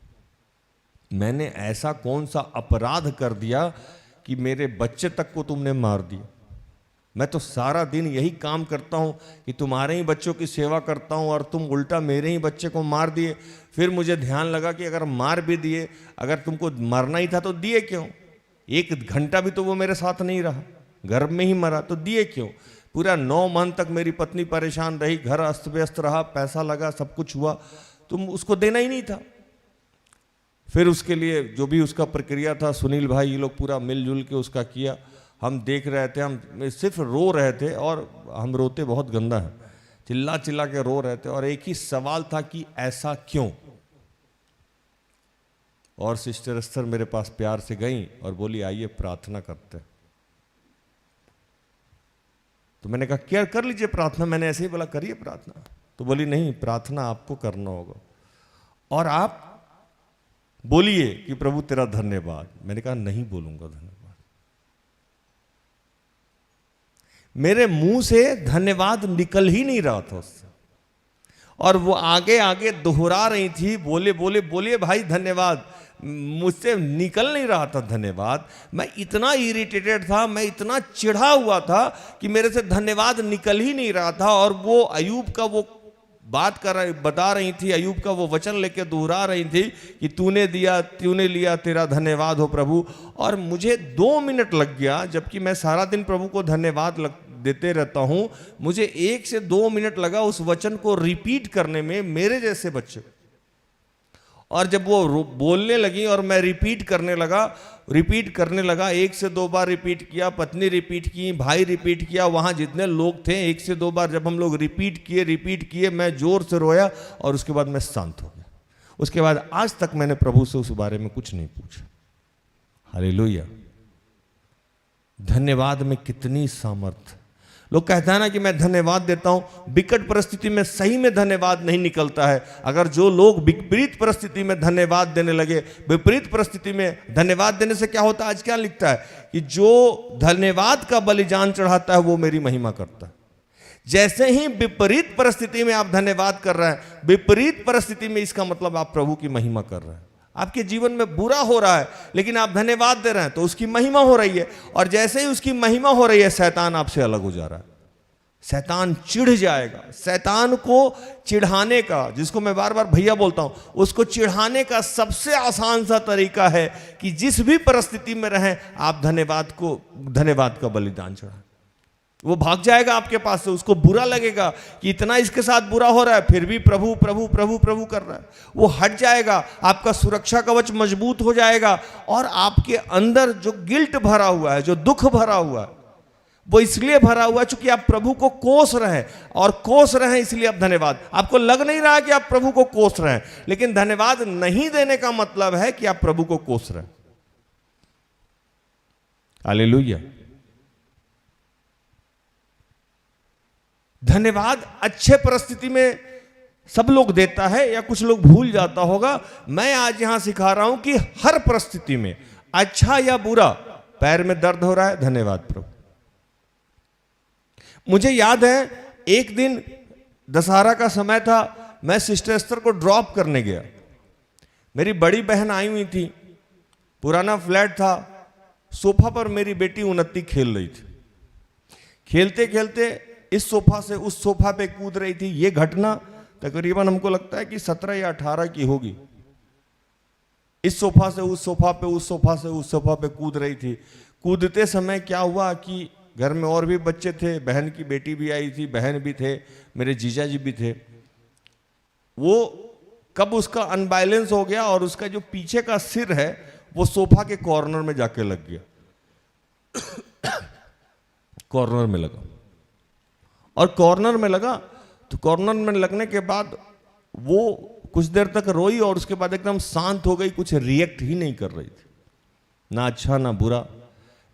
मैंने ऐसा कौन सा अपराध कर दिया कि मेरे बच्चे तक को तुमने मार दिया। मैं तो सारा दिन यही काम करता हूँ कि तुम्हारे ही बच्चों की सेवा करता हूँ और तुम उल्टा मेरे ही बच्चे को मार दिए। फिर मुझे ध्यान लगा कि अगर मार भी दिए, अगर तुमको मरना ही था तो दिए क्यों? 1 घंटा भी तो वो मेरे साथ नहीं रहा, घर में ही मरा, तो दिए क्यों? पूरा 9 मंथ तक मेरी पत्नी परेशान रही, घर अस्त व्यस्त रहा, पैसा लगा, सब कुछ हुआ, तुम उसको देना ही नहीं था। फिर उसके लिए जो भी उसका प्रक्रिया था, सुनील भाई ये लोग पूरा मिलजुल के उसका किया। हम देख रहे थे, हम सिर्फ रो रहे थे, और हम रोते बहुत गंदा है, चिल्ला चिल्ला के रो रहे थे, और एक ही सवाल था कि ऐसा क्यों। और सिस्टर एस्थर मेरे पास प्यार से गई और बोली आइए प्रार्थना करते हैं। तो मैंने कहा क्या कर लीजिए प्रार्थना, मैंने ऐसे ही बोला करिए प्रार्थना। तो बोली नहीं, प्रार्थना आपको करना होगा और आप बोलिए कि प्रभु तेरा धन्यवाद। मैंने कहा नहीं बोलूंगा धन्यवाद, मेरे मुंह से धन्यवाद निकल ही नहीं रहा था उससे, और वो आगे आगे दोहरा रही थी, बोले बोले बोलिए भाई धन्यवाद, मुझसे निकल नहीं रहा था धन्यवाद। मैं इतना इरिटेटेड था, मैं इतना चिढ़ा हुआ था कि मेरे से धन्यवाद निकल ही नहीं रहा था। और वो अयूब का वो बात बता रही थी, अयूब का वो वचन लेके दोहरा रही थी कि तूने दिया तूने लिया, तेरा धन्यवाद हो प्रभु। और मुझे 2 मिनट लग गया, जबकि मैं सारा दिन प्रभु को धन्यवाद देते रहता हूं, मुझे 1 से 2 मिनट लगा उस वचन को रिपीट करने में, मेरे जैसे बच्चे। और जब वो बोलने लगी और मैं रिपीट करने लगा, 1 से 2 बार रिपीट किया, पत्नी रिपीट की, भाई रिपीट किया, वहाँ जितने लोग थे 1 से 2 बार जब हम लोग रिपीट किए, मैं जोर से रोया और उसके बाद मैं शांत हो गया। उसके बाद आज तक मैंने प्रभु से उस बारे में कुछ नहीं पूछा। हालेलुया। धन्यवाद में कितनी सामर्थ। लोग कहता है ना कि मैं धन्यवाद देता हूं, विकट परिस्थिति में सही में धन्यवाद नहीं निकलता है। अगर जो लोग विपरीत परिस्थिति में धन्यवाद देने लगे, विपरीत परिस्थिति में धन्यवाद देने से क्या होता है, आज क्या लिखता है कि जो धन्यवाद का बलिदान चढ़ाता है वो मेरी महिमा करता है। जैसे ही विपरीत परिस्थिति में आप धन्यवाद कर रहे हैं, विपरीत परिस्थिति में इसका मतलब आप प्रभु की महिमा कर रहे हैं। आपके जीवन में बुरा हो रहा है लेकिन आप धन्यवाद दे रहे हैं तो उसकी महिमा हो रही है, और जैसे ही उसकी महिमा हो रही है शैतान आपसे अलग हो जा रहा है। शैतान चिढ़ जाएगा। शैतान को चिढ़ाने का, जिसको मैं बार बार भैया बोलता हूं, उसको चिढ़ाने का सबसे आसान सा तरीका है कि जिस भी परिस्थिति में रहें आप धन्यवाद का बलिदान चढ़ाएं। वो भाग जाएगा आपके पास से। उसको बुरा लगेगा कि इतना इसके साथ बुरा हो रहा है फिर भी प्रभु प्रभु प्रभु प्रभु कर रहा है। वो हट जाएगा, आपका सुरक्षा कवच मजबूत हो जाएगा, और आपके अंदर जो गिल्ट भरा हुआ है, जो दुख भरा हुआ है, वो इसलिए भरा हुआ है क्योंकि आप प्रभु को कोस रहे हैं, और कोस रहे हैं इसलिए आप धन्यवाद। आपको लग नहीं रहा कि आप प्रभु को कोस रहे हैं, लेकिन धन्यवाद नहीं देने का मतलब है कि आप प्रभु को कोस रहे हैं। हालेलुया। धन्यवाद अच्छे परिस्थिति में सब लोग देता है, या कुछ लोग भूल जाता होगा। मैं आज यहां सिखा रहा हूं कि हर परिस्थिति में, अच्छा या बुरा, पैर में दर्द हो रहा है, धन्यवाद प्रभु। मुझे याद है एक दिन दशहरा का समय था, मैं सिस्टर एस्थर को ड्रॉप करने गया। मेरी बड़ी बहन आई हुई थी, पुराना फ्लैट था, सोफा पर मेरी बेटी उन्नति खेल रही थी। खेलते खेलते इस सोफा से उस सोफा पे कूद रही थी। ये घटना तकरीबन हमको लगता है कि 17 या 18 की होगी। इस सोफा से उस सोफा पे, उस सोफा से उस सोफा पे कूद रही थी। कूदते समय क्या हुआ कि घर में और भी बच्चे थे, बहन की बेटी भी आई थी, बहन भी थे, मेरे जीजा जी भी थे। वो कब उसका अनबैलेंस हो गया और उसका जो पीछे का सिर है वो सोफा के कॉर्नर में जाके लग गया। कॉर्नर में लगा, और कॉर्नर में लगा तो कॉर्नर में लगने के बाद वो कुछ देर तक रोई, और उसके बाद एकदम शांत हो गई, कुछ रिएक्ट ही नहीं कर रही थी, ना अच्छा ना बुरा।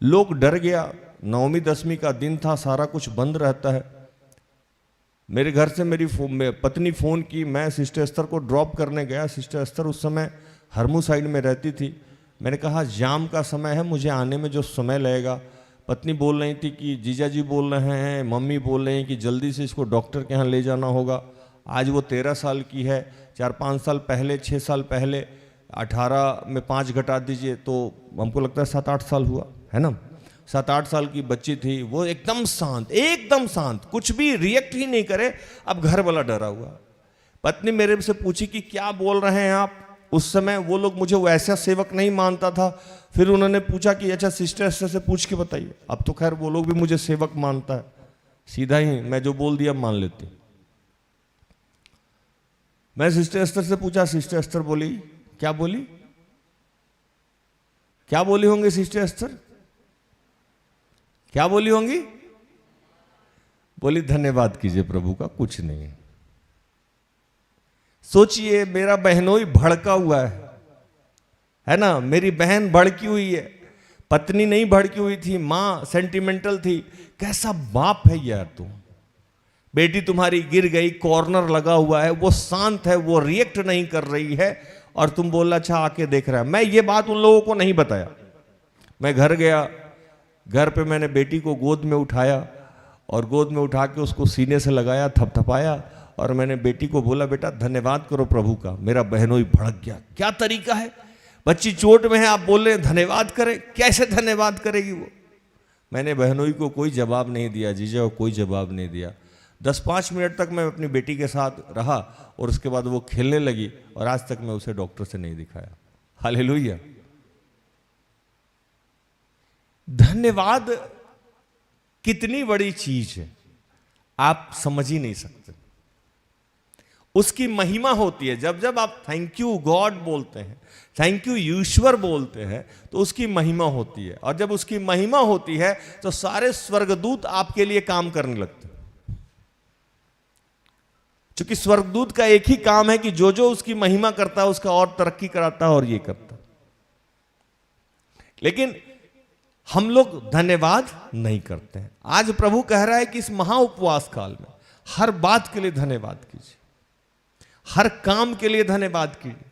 लोग डर गया। 9वीं 10वीं का दिन था, सारा कुछ बंद रहता है। मेरे घर से मेरी पत्नी फ़ोन की, मैं सिस्टर एस्थर को ड्रॉप करने गया। सिस्टर एस्थर उस समय हरमू साइड में रहती थी। मैंने कहा जाम का समय है, मुझे आने में जो समय लगेगा। पत्नी बोल रही थी कि जीजा जी बोल रहे हैं, मम्मी बोल रही हैं कि जल्दी से इसको डॉक्टर के यहाँ ले जाना होगा। आज वो 13 साल की है, 4-5 साल पहले, 6 साल पहले 18 में 5 घटा दीजिए तो हमको लगता है 7-8 साल हुआ है ना। 7-8 साल की बच्ची थी। वो एकदम शांत, कुछ भी रिएक्ट ही नहीं करे। अब घर वाला डरा हुआ। पत्नी मेरे से पूछी कि क्या बोल रहे हैं आप। उस समय वो लोग मुझे वैसा सेवक नहीं मानता था। फिर उन्होंने पूछा कि अच्छा सिस्टर एस्थर से पूछ के बताइए। अब तो खैर वो लोग भी मुझे सेवक मानता है, सीधा ही मैं जो बोल दिया मान लेती। मैं सिस्टर एस्थर से पूछा, सिस्टर एस्थर बोली, क्या बोली? क्या बोली होंगी सिस्टर एस्टर? क्या बोली होंगी? बोली धन्यवाद कीजिए प्रभु का, कुछ नहीं। सोचिए मेरा बहनोई भड़का हुआ है ना, मेरी बहन भड़की हुई है, पत्नी नहीं भड़की हुई थी, मां सेंटिमेंटल थी। कैसा बाप है यार तुम। बेटी तुम्हारी गिर गई, कॉर्नर लगा हुआ है, वो शांत है, वो रिएक्ट नहीं कर रही है, और तुम बोला अच्छा आके देख रहा है। मैं ये बात उन लोगों को नहीं बताया। मैं घर गया, घर पे मैंने बेटी को गोद में उठाया और गोद में उठा के उसको सीने से लगाया, थपथपाया, और मैंने बेटी को बोला बेटा धन्यवाद करो प्रभु का, मेरा बहनोई भड़क गया। क्या तरीका है, बच्ची चोट में है, आप बोल रहे हैं धन्यवाद करे, कैसे धन्यवाद करेगी वो। मैंने बहनोई को कोई जवाब नहीं दिया, जीजा को कोई जवाब नहीं दिया। 10-5 मिनट तक मैं अपनी बेटी के साथ रहा और उसके बाद वो खेलने लगी, और आज तक मैं उसे डॉक्टर से नहीं दिखाया। हालेलुया। धन्यवाद कितनी बड़ी चीज है आप समझ ही नहीं सकते। उसकी महिमा होती है। जब जब आप थैंक यू गॉड बोलते हैं, थैंक यू ईश्वर बोलते हैं, तो उसकी महिमा होती है। और जब उसकी महिमा होती है तो सारे स्वर्गदूत आपके लिए काम करने लगते हैं। क्योंकि स्वर्गदूत का एक ही काम है कि जो जो उसकी महिमा करता है उसका और तरक्की कराता है और ये करता है। लेकिन हम लोग धन्यवाद नहीं करते हैं। आज प्रभु कह रहा है कि इस महा उपवास काल में हर बात के लिए धन्यवाद कीजिए, हर काम के लिए धन्यवाद कीजिए।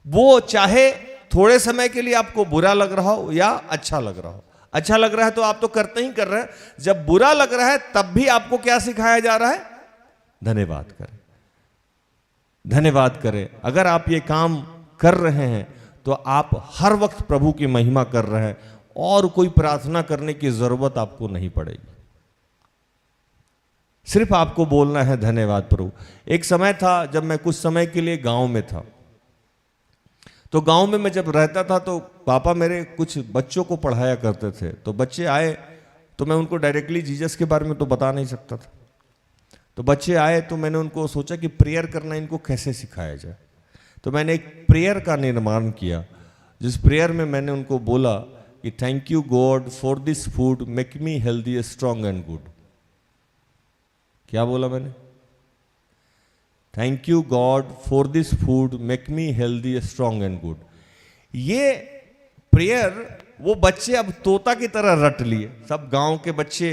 वो चाहे थोड़े समय के लिए आपको बुरा लग रहा हो या अच्छा लग रहा हो। अच्छा लग रहा है तो आप तो करते ही कर रहे हैं, जब बुरा लग रहा है तब भी आपको क्या सिखाया जा रहा है? धन्यवाद करें, धन्यवाद करें। अगर आप ये काम कर रहे हैं तो आप हर वक्त प्रभु की महिमा कर रहे हैं और कोई प्रार्थना करने की जरूरत आपको नहीं पड़ेगी। सिर्फ आपको बोलना है धन्यवाद प्रभु। एक समय था जब मैं कुछ समय के लिए गांव में था, तो गांव में मैं जब रहता था तो पापा मेरे कुछ बच्चों को पढ़ाया करते थे। तो बच्चे आए तो मैं उनको डायरेक्टली जीसस के बारे में तो बता नहीं सकता था। तो बच्चे आए तो मैंने उनको सोचा कि प्रेयर करना इनको कैसे सिखाया जाए। तो मैंने एक प्रेयर का निर्माण किया, जिस प्रेयर में मैंने उनको बोला कि thank you God for this food, make me healthy strong and good. क्या बोला मैंने? Thank you God for this food, make me healthy strong and good. ये प्रेयर वो बच्चे अब तोता की तरह रट लिए। सब गांव के बच्चे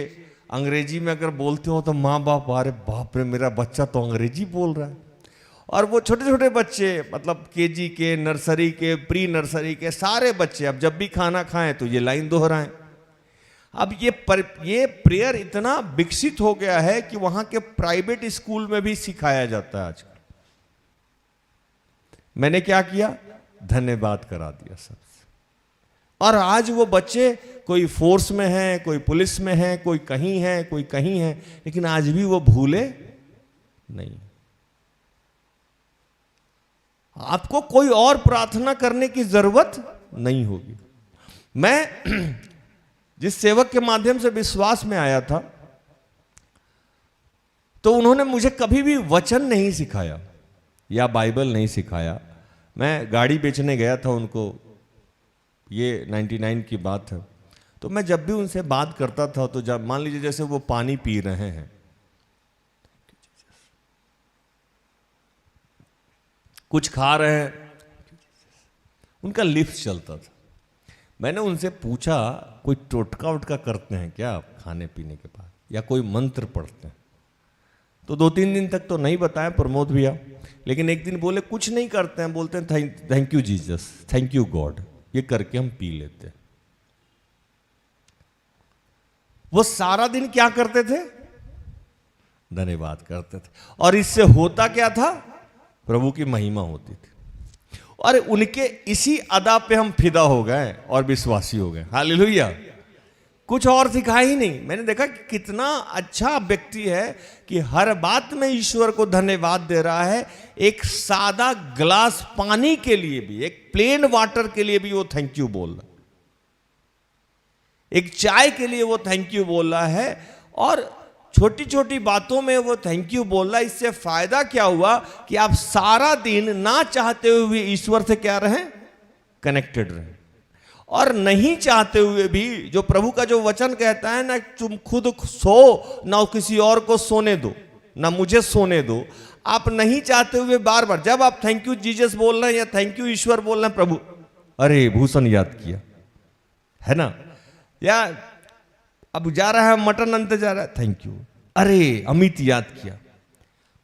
अंग्रेजी में अगर बोलते हो तो माँ बाप, अरे बाप रे मेरा बच्चा तो अंग्रेजी बोल रहा है। और वो छोटे छोटे बच्चे, मतलब केजी के, नर्सरी के, प्री नर्सरी के सारे बच्चे अब जब भी खाना खाएं तो ये लाइन दोहराएं। अब ये प्रेयर इतना विकसित हो गया है कि वहां के प्राइवेट स्कूल में भी सिखाया जाता है आजकल। मैंने क्या किया? धन्यवाद करा दिया सबसे। और आज वो बच्चे कोई फोर्स में है, कोई पुलिस में है, कोई कहीं है, कोई कहीं है, लेकिन आज भी वो भूले नहीं। आपको कोई और प्रार्थना करने की जरूरत नहीं होगी। मैं जिस सेवक के माध्यम से विश्वास में आया था, तो उन्होंने मुझे कभी भी वचन नहीं सिखाया या बाइबल नहीं सिखाया। मैं गाड़ी बेचने गया था उनको, ये 99 की बात है। तो मैं जब भी उनसे बात करता था तो जब मान लीजिए जैसे वो पानी पी रहे हैं, कुछ खा रहे हैं, उनका लिफ्ट चलता था। मैंने उनसे पूछा कोई टोटका वोटका करते हैं क्या आप खाने पीने के बाद, या कोई मंत्र पढ़ते हैं? तो 2-3 दिन तक तो नहीं बताया प्रमोद भैया, लेकिन एक दिन बोले कुछ नहीं करते हैं, बोलते हैं thank you Jesus, thank you God, ये करके हम पी लेते हैं। वो सारा दिन क्या करते थे? धन्यवाद करते थे। और इससे होता क्या था? प्रभु की महिमा होती थी। और उनके इसी अदा पे हम फिदा हो गए और विश्वासी हो गए। हालेलुया। कुछ और सिखाया ही नहीं। मैंने देखा कि कितना अच्छा व्यक्ति है कि हर बात में ईश्वर को धन्यवाद दे रहा है। एक सादा ग्लास पानी के लिए भी, एक प्लेन वाटर के लिए भी वो थैंक यू बोल रहा है, एक चाय के लिए वो थैंक यू बोल रहा है, और छोटी छोटी बातों में वो थैंक यू बोल रहा है। इससे फायदा क्या हुआ कि आप सारा दिन ना चाहते हुए ईश्वर से क्या रहें? कनेक्टेड रहें। और नहीं चाहते हुए भी जो प्रभु का जो वचन कहता है ना, तुम खुद सो ना किसी और को सोने दो, ना मुझे सोने दो, आप नहीं चाहते हुए बार बार जब आप थैंक यू जीसस बोल रहे हैं या थैंक यू ईश्वर बोल रहे हैं, प्रभु अरे भूषण याद किया है ना, या अब जा रहा है मटन अंत जा रहा है, थैंक यू, अरे अमित याद किया,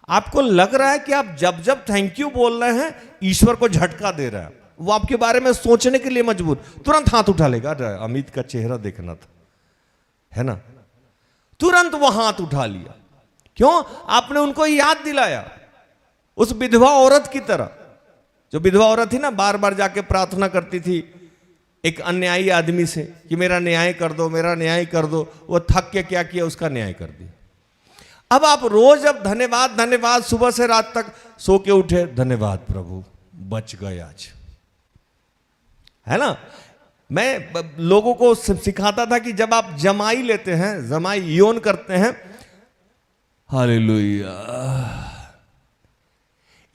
आपको लग रहा है कि आप जब जब थैंक यू बोल रहे हैं ईश्वर को झटका दे रहा है, वो आपके बारे में सोचने के लिए मजबूर, तुरंत हाथ उठा लेगा, अमित का चेहरा देखना था, है ना, तुरंत वो हाथ उठा लिया। क्यों? आपने उनको याद दिलाया, उस विधवा औरत की तरह। जो विधवा औरत थी ना, बार बार जाके प्रार्थना करती थी एक अन्यायी आदमी से कि मेरा न्याय कर दो, मेरा न्याय कर दो, वो थक के क्या किया, उसका न्याय कर दिया। अब आप रोज अब धन्यवाद धन्यवाद, सुबह से रात तक सो के उठे, धन्यवाद प्रभु बच गए आज, है ना। मैं लोगों को सिखाता था कि जब आप जमाई लेते हैं, जमाई योन करते हैं, हालेलुया,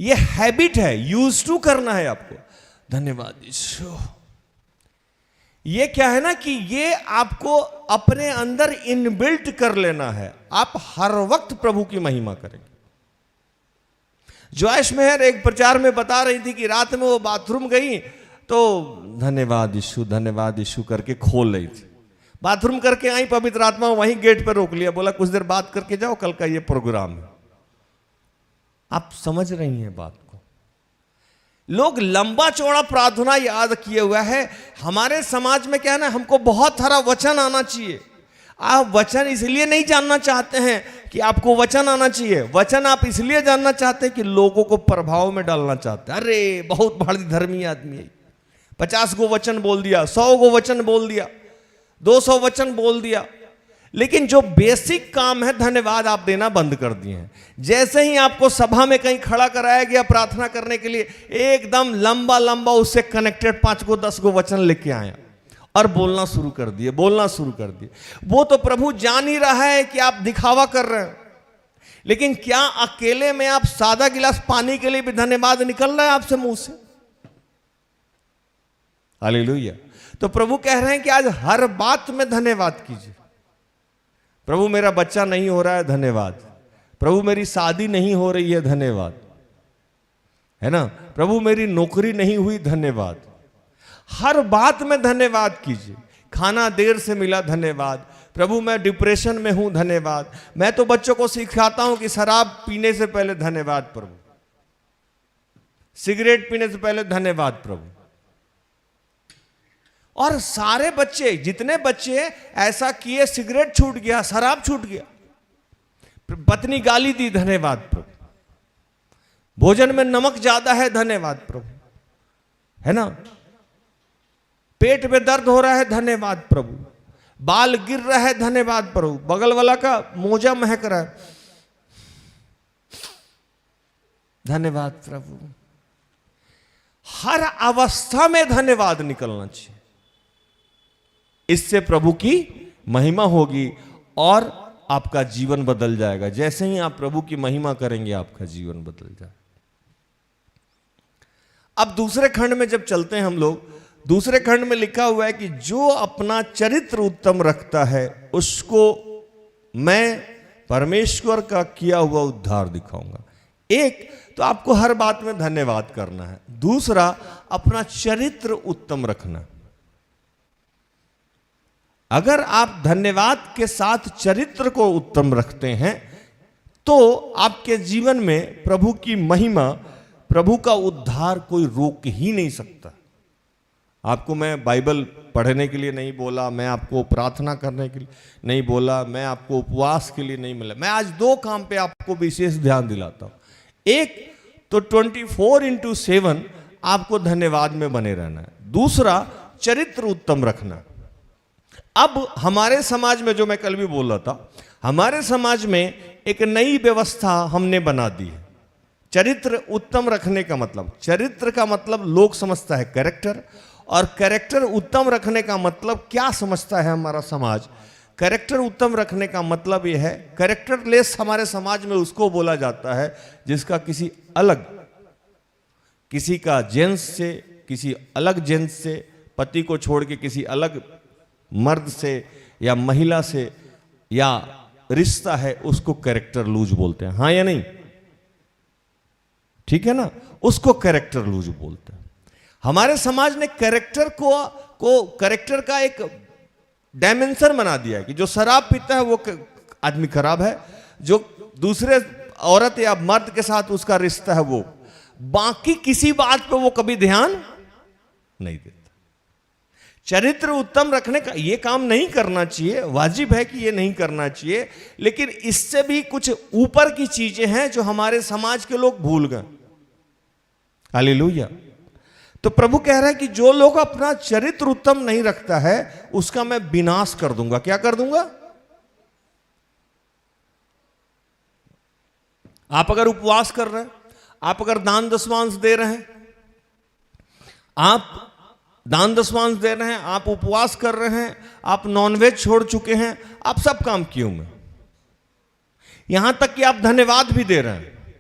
ये हैबिट है, यूज टू करना है आपको, धन्यवाद यीशु। ये क्या है ना कि ये आपको अपने अंदर इनबिल्ट कर लेना है, आप हर वक्त प्रभु की महिमा करेंगे। जॉयश मेहर एक प्रचार में बता रही थी कि रात में वो बाथरूम गई तो धन्यवाद यीशु करके खोल रही थी, बाथरूम करके आई, पवित्र आत्मा वहीं गेट पर रोक लिया, बोला कुछ देर बात करके जाओ, कल का ये प्रोग्राम है। आप समझ रही हैं बात को? लोग लंबा चौड़ा प्रार्थना याद किए हुआ है। हमारे समाज में क्या है ना, हमको बहुत सारा वचन आना चाहिए। आप वचन इसलिए नहीं जानना चाहते हैं कि आपको वचन आना चाहिए, वचन आप इसलिए जानना चाहते हैं कि लोगों को प्रभाव में डालना चाहते हैं। अरे बहुत बड़ी धर्मी आदमी है, 50 गो वचन बोल दिया, 100 गो वचन बोल दिया, 200 वचन बोल दिया, लेकिन जो बेसिक काम है धन्यवाद आप देना बंद कर दिए हैं। जैसे ही आपको सभा में कहीं खड़ा कराया गया प्रार्थना करने के लिए, एकदम लंबा लंबा उससे कनेक्टेड 5 गो 10 गो वचन लेके आया और बोलना शुरू कर दिए, बोलना शुरू कर दिए। वो तो प्रभु जान ही रहा है कि आप दिखावा कर रहे हैं, लेकिन क्या अकेले में आप सादा गिलास पानी के लिए भी धन्यवाद निकल रहा है आपसे मुंह से? हालेलुया। तो प्रभु कह रहे हैं कि आज हर बात में धन्यवाद कीजिए। प्रभु मेरा बच्चा नहीं हो रहा है, धन्यवाद। प्रभु मेरी शादी नहीं हो रही है, धन्यवाद, है ना। प्रभु मेरी नौकरी नहीं हुई, धन्यवाद। हर बात में धन्यवाद कीजिए। खाना देर से मिला, धन्यवाद। प्रभु मैं डिप्रेशन में हूं, धन्यवाद। मैं तो बच्चों को सिखाता हूं कि शराब पीने से पहले धन्यवाद प्रभु, सिगरेट पीने से पहले धन्यवाद प्रभु। और सारे बच्चे, जितने बच्चे ऐसा किए, सिगरेट छूट गया, शराब छूट गया, पत्नी गाली दी, धन्यवाद प्रभु। भोजन में नमक ज्यादा है, धन्यवाद प्रभु, है ना। पेट में दर्द हो रहा है, धन्यवाद प्रभु। बाल गिर रहा है, धन्यवाद प्रभु। बगल वाला का मोजा महक रहा है, धन्यवाद प्रभु। हर अवस्था में धन्यवाद निकलना चाहिए। इससे प्रभु की महिमा होगी और आपका जीवन बदल जाएगा। जैसे ही आप प्रभु की महिमा करेंगे, आपका जीवन बदल जाएगा। अब दूसरे खंड में जब चलते हैं हम लोग, दूसरे खंड में लिखा हुआ है कि जो अपना चरित्र उत्तम रखता है उसको मैं परमेश्वर का किया हुआ उद्धार दिखाऊंगा। एक तो आपको हर बात में धन्यवाद करना है, दूसरा अपना चरित्र उत्तम रखना। अगर आप धन्यवाद के साथ चरित्र को उत्तम रखते हैं तो आपके जीवन में प्रभु की महिमा, प्रभु का उद्धार कोई रोक ही नहीं सकता। आपको मैं बाइबल पढ़ने के लिए नहीं बोला, मैं आपको प्रार्थना करने के लिए नहीं बोला, मैं आपको उपवास के लिए नहीं मिला। मैं आज 2 काम पे आपको विशेष ध्यान दिलाता हूं। एक तो 24/7 आपको धन्यवाद में बने रहना है, दूसरा चरित्र उत्तम रखना। अब हमारे समाज में, जो मैं कल भी बोल रहा था, हमारे समाज में एक नई व्यवस्था हमने बना दी है चरित्र उत्तम रखने का मतलब। चरित्र का मतलब लोग समझता है कैरेक्टर, और कैरेक्टर उत्तम रखने का मतलब क्या समझता है हमारा समाज? कैरेक्टर उत्तम रखने का मतलब यह है, कैरेक्टरलेस हमारे समाज में उसको बोला जाता है जिसका किसी अलग, किसी का जेंस से, किसी अलग जेंस से, पति को छोड़ के किसी अलग मर्द से या महिला से या रिश्ता है, उसको कैरेक्टर लूज बोलते हैं। हाँ या नहीं? ठीक है ना, उसको कैरेक्टर लूज बोलते हैं। हमारे समाज ने कैरेक्टर को कैरेक्टर का एक डायमेंशन बना दिया है कि जो शराब पीता है वो आदमी खराब है, जो दूसरे औरत या मर्द के साथ उसका रिश्ता है वो, बाकी किसी बात पे वो कभी ध्यान नहीं देता। चरित्र उत्तम रखने का ये काम नहीं करना चाहिए, वाजिब है कि ये नहीं करना चाहिए, लेकिन इससे भी कुछ ऊपर की चीजें हैं जो हमारे समाज के लोग भूल गए। हालेलुया। तो प्रभु कह रहा है कि जो लोग अपना चरित्र उत्तम नहीं रखता है उसका मैं विनाश कर दूंगा। क्या कर दूंगा? आप अगर उपवास कर रहे हैं, आप अगर दान दशमांश दे रहे हैं, आप दान दशमांश दे रहे हैं, आप उपवास कर रहे हैं, आप नॉनवेज छोड़ चुके हैं, आप सब काम किए हुए, यहां तक कि आप धन्यवाद भी दे रहे हैं,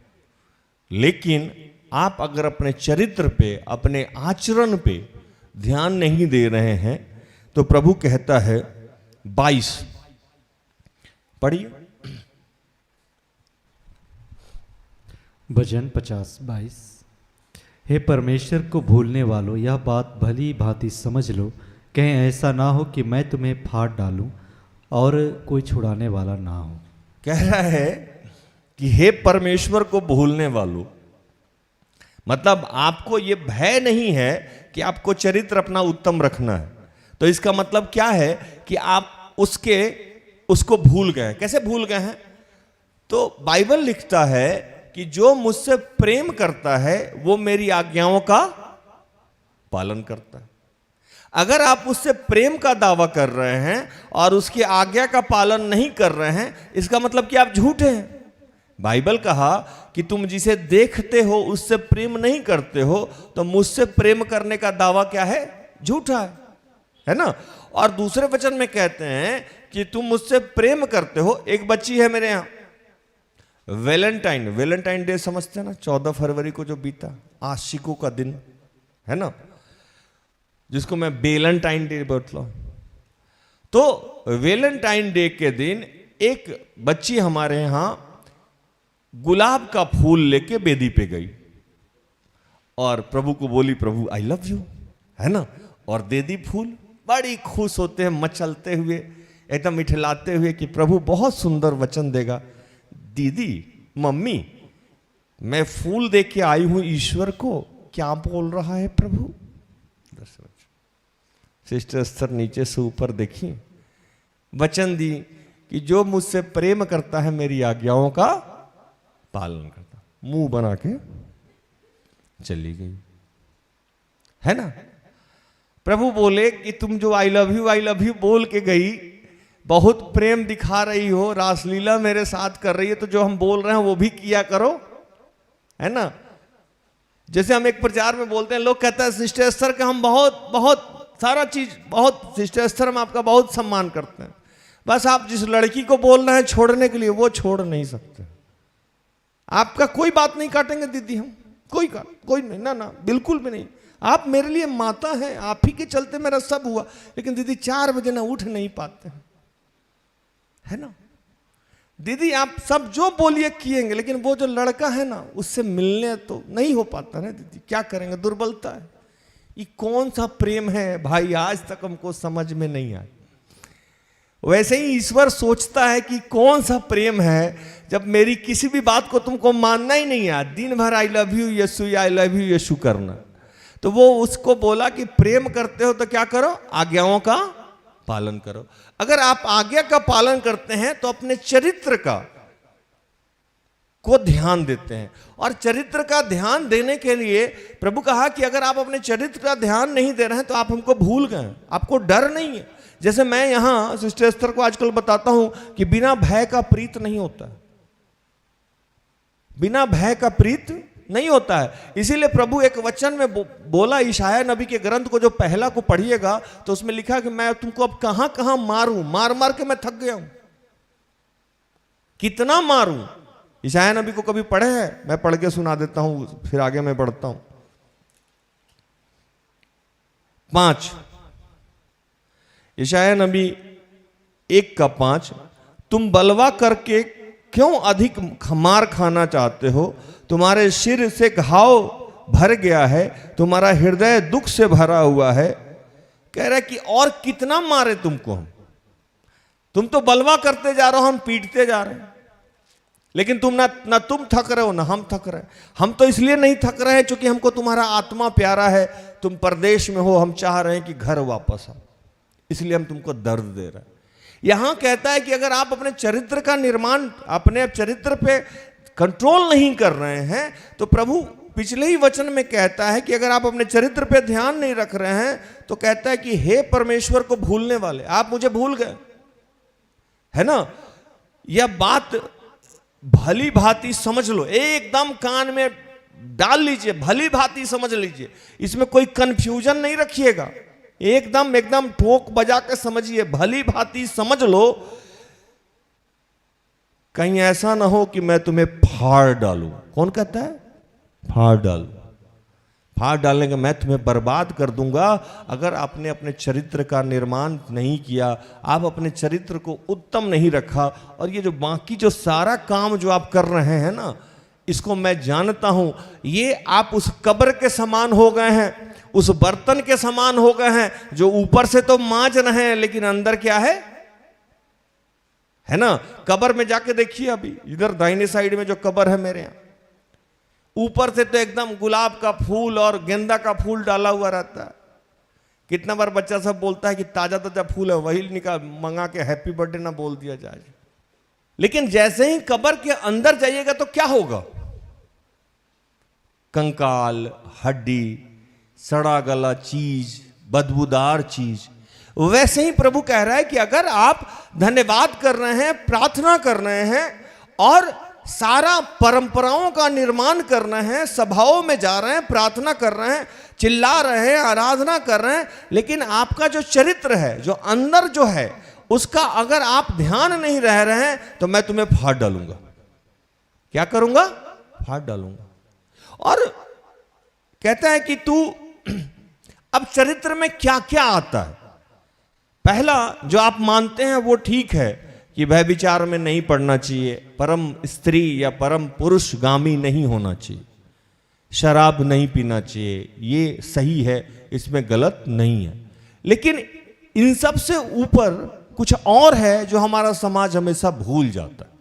लेकिन आप अगर अपने चरित्र पे, अपने आचरण पे ध्यान नहीं दे रहे हैं तो प्रभु कहता है 22 पढ़िए। भजन 50:22। हे परमेश्वर को भूलने वालों, यह बात भली भांति समझ लो, कहीं ऐसा ना हो कि मैं तुम्हें फाड़ डालूं और कोई छुड़ाने वाला ना हो। कह रहा है कि हे परमेश्वर को भूलने वालों, मतलब आपको यह भय नहीं है कि आपको चरित्र अपना उत्तम रखना है, तो इसका मतलब क्या है कि आप उसको भूल गए। कैसे भूल गए हैं? तो बाइबल लिखता है कि जो मुझसे प्रेम करता है वो मेरी आज्ञाओं का पालन करता है। अगर आप उससे प्रेम का दावा कर रहे हैं और उसकी आज्ञा का पालन नहीं कर रहे हैं, इसका मतलब कि आप झूठे हैं। बाइबल कहा कि तुम जिसे देखते हो उससे प्रेम नहीं करते हो, तो मुझसे प्रेम करने का दावा क्या है? झूठा है ना। और दूसरे वचन में कहते हैं कि तुम मुझसे प्रेम करते हो। एक बच्ची है मेरे यहां, वैलेंटाइन डे समझते हैं ना, 14 फरवरी को जो बीता, आशिकों का दिन है ना, जिसको मैं वेलेंटाइन डे बोलता हूं। तो वेलेंटाइन डे के दिन एक बच्ची हमारे यहां गुलाब का फूल लेके बेदी पे गई और प्रभु को बोली, प्रभु आई लव यू, है ना, और दे दी फूल। बड़ी खुश होते हैं, मचलते हुए, एकदम मिठलाते हुए कि प्रभु बहुत सुंदर वचन देगा। दीदी, मम्मी, मैं फूल दे के आई हूं ईश्वर को, क्या बोल रहा है प्रभु? सिस्टर एस्थर नीचे से ऊपर देखी, वचन दी कि जो मुझसे प्रेम करता है मेरी आज्ञाओं का पालन करता। मुंह बना के चली गई, है ना। प्रभु बोले कि तुम जो आई लव यू बोल के गई, बहुत प्रेम दिखा रही हो, रासलीला मेरे साथ कर रही है, तो जो हम बोल रहे हैं वो भी किया करो, है ना। जैसे हम एक प्रचार में बोलते हैं, लोग कहते हैं सिस्टर एस्थर का हम बहुत सारा चीज, बहुत सिस्टर एस्थर हम आपका बहुत सम्मान करते हैं, बस आप जिस लड़की को बोल रहे हैं छोड़ने के लिए, वो छोड़ नहीं सकते। आपका कोई बात नहीं काटेंगे दीदी, हम कोई नहीं, ना बिल्कुल भी नहीं। आप मेरे लिए माता हैं, आप ही के चलते मेरा सब हुआ, लेकिन दीदी 4 बजे ना उठ नहीं पाते हैं, है ना। दीदी आप सब जो बोलिए किएंगे, लेकिन वो जो लड़का है ना उससे मिलने तो नहीं हो पाता ना दीदी, क्या करेंगे, दुर्बलता है। ये कौन सा प्रेम है भाई, आज तक हमको समझ में नहीं आया। वैसे ही ईश्वर सोचता है कि कौन सा प्रेम है जब मेरी किसी भी बात को तुमको मानना ही नहीं है, दिन भर आई लव यू यीशु करना। तो वो उसको बोला कि प्रेम करते हो तो क्या करो, आज्ञाओं का पालन करो। अगर आप आज्ञा का पालन करते हैं तो अपने चरित्र को ध्यान देते हैं, और चरित्र का ध्यान देने के लिए प्रभु कहा कि अगर आप अपने चरित्र का ध्यान नहीं दे रहे हैं तो आप हमको भूल गए, आपको डर नहीं है। जैसे मैं यहां सिस्टर एस्थर को आजकल बताता हूं कि बिना भय का प्रीत नहीं होता, बिना भय का प्रीत नहीं होता है। इसीलिए प्रभु एक वचन में बोला, इशाया नबी के ग्रंथ को जो पहला को पढ़िएगा तो उसमें लिखा कि मैं तुमको अब कहां कहां मारूं, मार के मैं थक गया हूं, कितना मारूं। इशाया नबी को कभी पढ़े हैं? मैं पढ़ के सुना देता हूं, फिर आगे मैं बढ़ता हूं। 5, यशायाह नबी 1:5, तुम बलवा करके क्यों अधिक मार खाना चाहते हो, तुम्हारे सिर से घाव भर गया है, तुम्हारा हृदय दुख से भरा हुआ है। कह रहा है कि और कितना मारे तुमको हम, तुम तो बलवा करते जा रहे हो, हम पीटते जा रहे हैं, लेकिन तुम ना तुम थक रहे हो ना हम थक रहे हैं। हम तो इसलिए नहीं थक रहे हैं क्योंकि हमको तुम्हारा आत्मा प्यारा है, तुम परदेश में हो, हम चाह रहे हैं कि घर वापस आओ, इसलिए हम तुमको दर्द दे रहे हैं। यहां कहता है कि अगर आप अपने चरित्र का निर्माण, अपने चरित्र पे कंट्रोल नहीं कर रहे हैं, तो प्रभु पिछले ही वचन में कहता है कि अगर आप अपने चरित्र पे ध्यान नहीं रख रहे हैं, तो कहता है कि हे परमेश्वर को भूलने वाले, आप मुझे भूल गए, है ना। यह बात भली भांति समझ लो, एकदम कान में डाल लीजिए, भली भांति समझ लीजिए, इसमें कोई कंफ्यूजन नहीं रखिएगा, एकदम ठोक बजा के समझिए, भली भांति समझ लो। कहीं ऐसा ना हो कि मैं तुम्हें फाड़ डालूं। कौन कहता है? फाड़ डाल, फाड़ डालने का मैं तुम्हें बर्बाद कर दूंगा अगर आपने अपने चरित्र का निर्माण नहीं किया, आप अपने चरित्र को उत्तम नहीं रखा। और ये जो बाकी जो सारा काम जो आप कर रहे हैं ना, इसको मैं जानता हूं, ये आप उस कब्र के समान हो गए हैं, उस बर्तन के समान हो गए हैं जो ऊपर से तो मांज रहे हैं लेकिन अंदर क्या है ना। कब्र में जाके देखिए, अभी इधर दाहिने साइड में जो कब्र है मेरे यहां, ऊपर से तो एकदम गुलाब का फूल और गेंदा का फूल डाला हुआ रहता है। कितना बार बच्चा सब बोलता है कि ताजा ताजा फूल है, वही निकाल मंगा के हैप्पी बर्थडे ना बोल दिया जाए। लेकिन जैसे ही कब्र के अंदर जाइएगा तो क्या होगा? कंकाल, हड्डी, सड़ा गला चीज, बदबूदार चीज। वैसे ही प्रभु कह रहा है कि अगर आप धन्यवाद कर रहे हैं, प्रार्थना कर रहे हैं और सारा परंपराओं का निर्माण कर रहे हैं, सभाओं में जा रहे हैं, प्रार्थना कर रहे हैं, चिल्ला रहे हैं, आराधना कर रहे हैं, लेकिन आपका जो चरित्र है, जो अंदर जो है, उसका अगर आप ध्यान नहीं रह रहे हैं, तो मैं तुम्हें फाड़ डालूंगा। क्या करूंगा? फाड़ डालूंगा। और कहता है कि तू अब चरित्र में क्या क्या आता है। पहला जो आप मानते हैं वो ठीक है कि व्यभिचार में नहीं पड़ना चाहिए, परम स्त्री या परम पुरुष गामी नहीं होना चाहिए, शराब नहीं पीना चाहिए, ये सही है, इसमें गलत नहीं है। लेकिन इन सब से ऊपर कुछ और है जो हमारा समाज हमेशा भूल जाता है।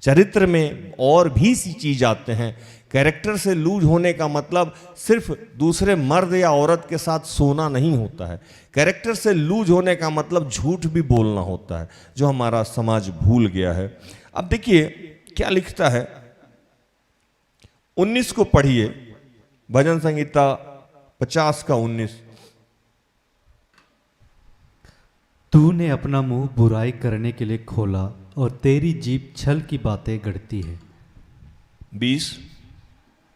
चरित्र में और भी सी चीज आते हैं। कैरेक्टर से लूज होने का मतलब सिर्फ दूसरे मर्द या औरत के साथ सोना नहीं होता है। कैरेक्टर से लूज होने का मतलब झूठ भी बोलना होता है, जो हमारा समाज भूल गया है। अब देखिए क्या लिखता है, 19 को पढ़िए, भजन संहिता 50 का 19। तूने अपना मुंह बुराई करने के लिए खोला और तेरी जीभ छल की बातें गढ़ती है। 20,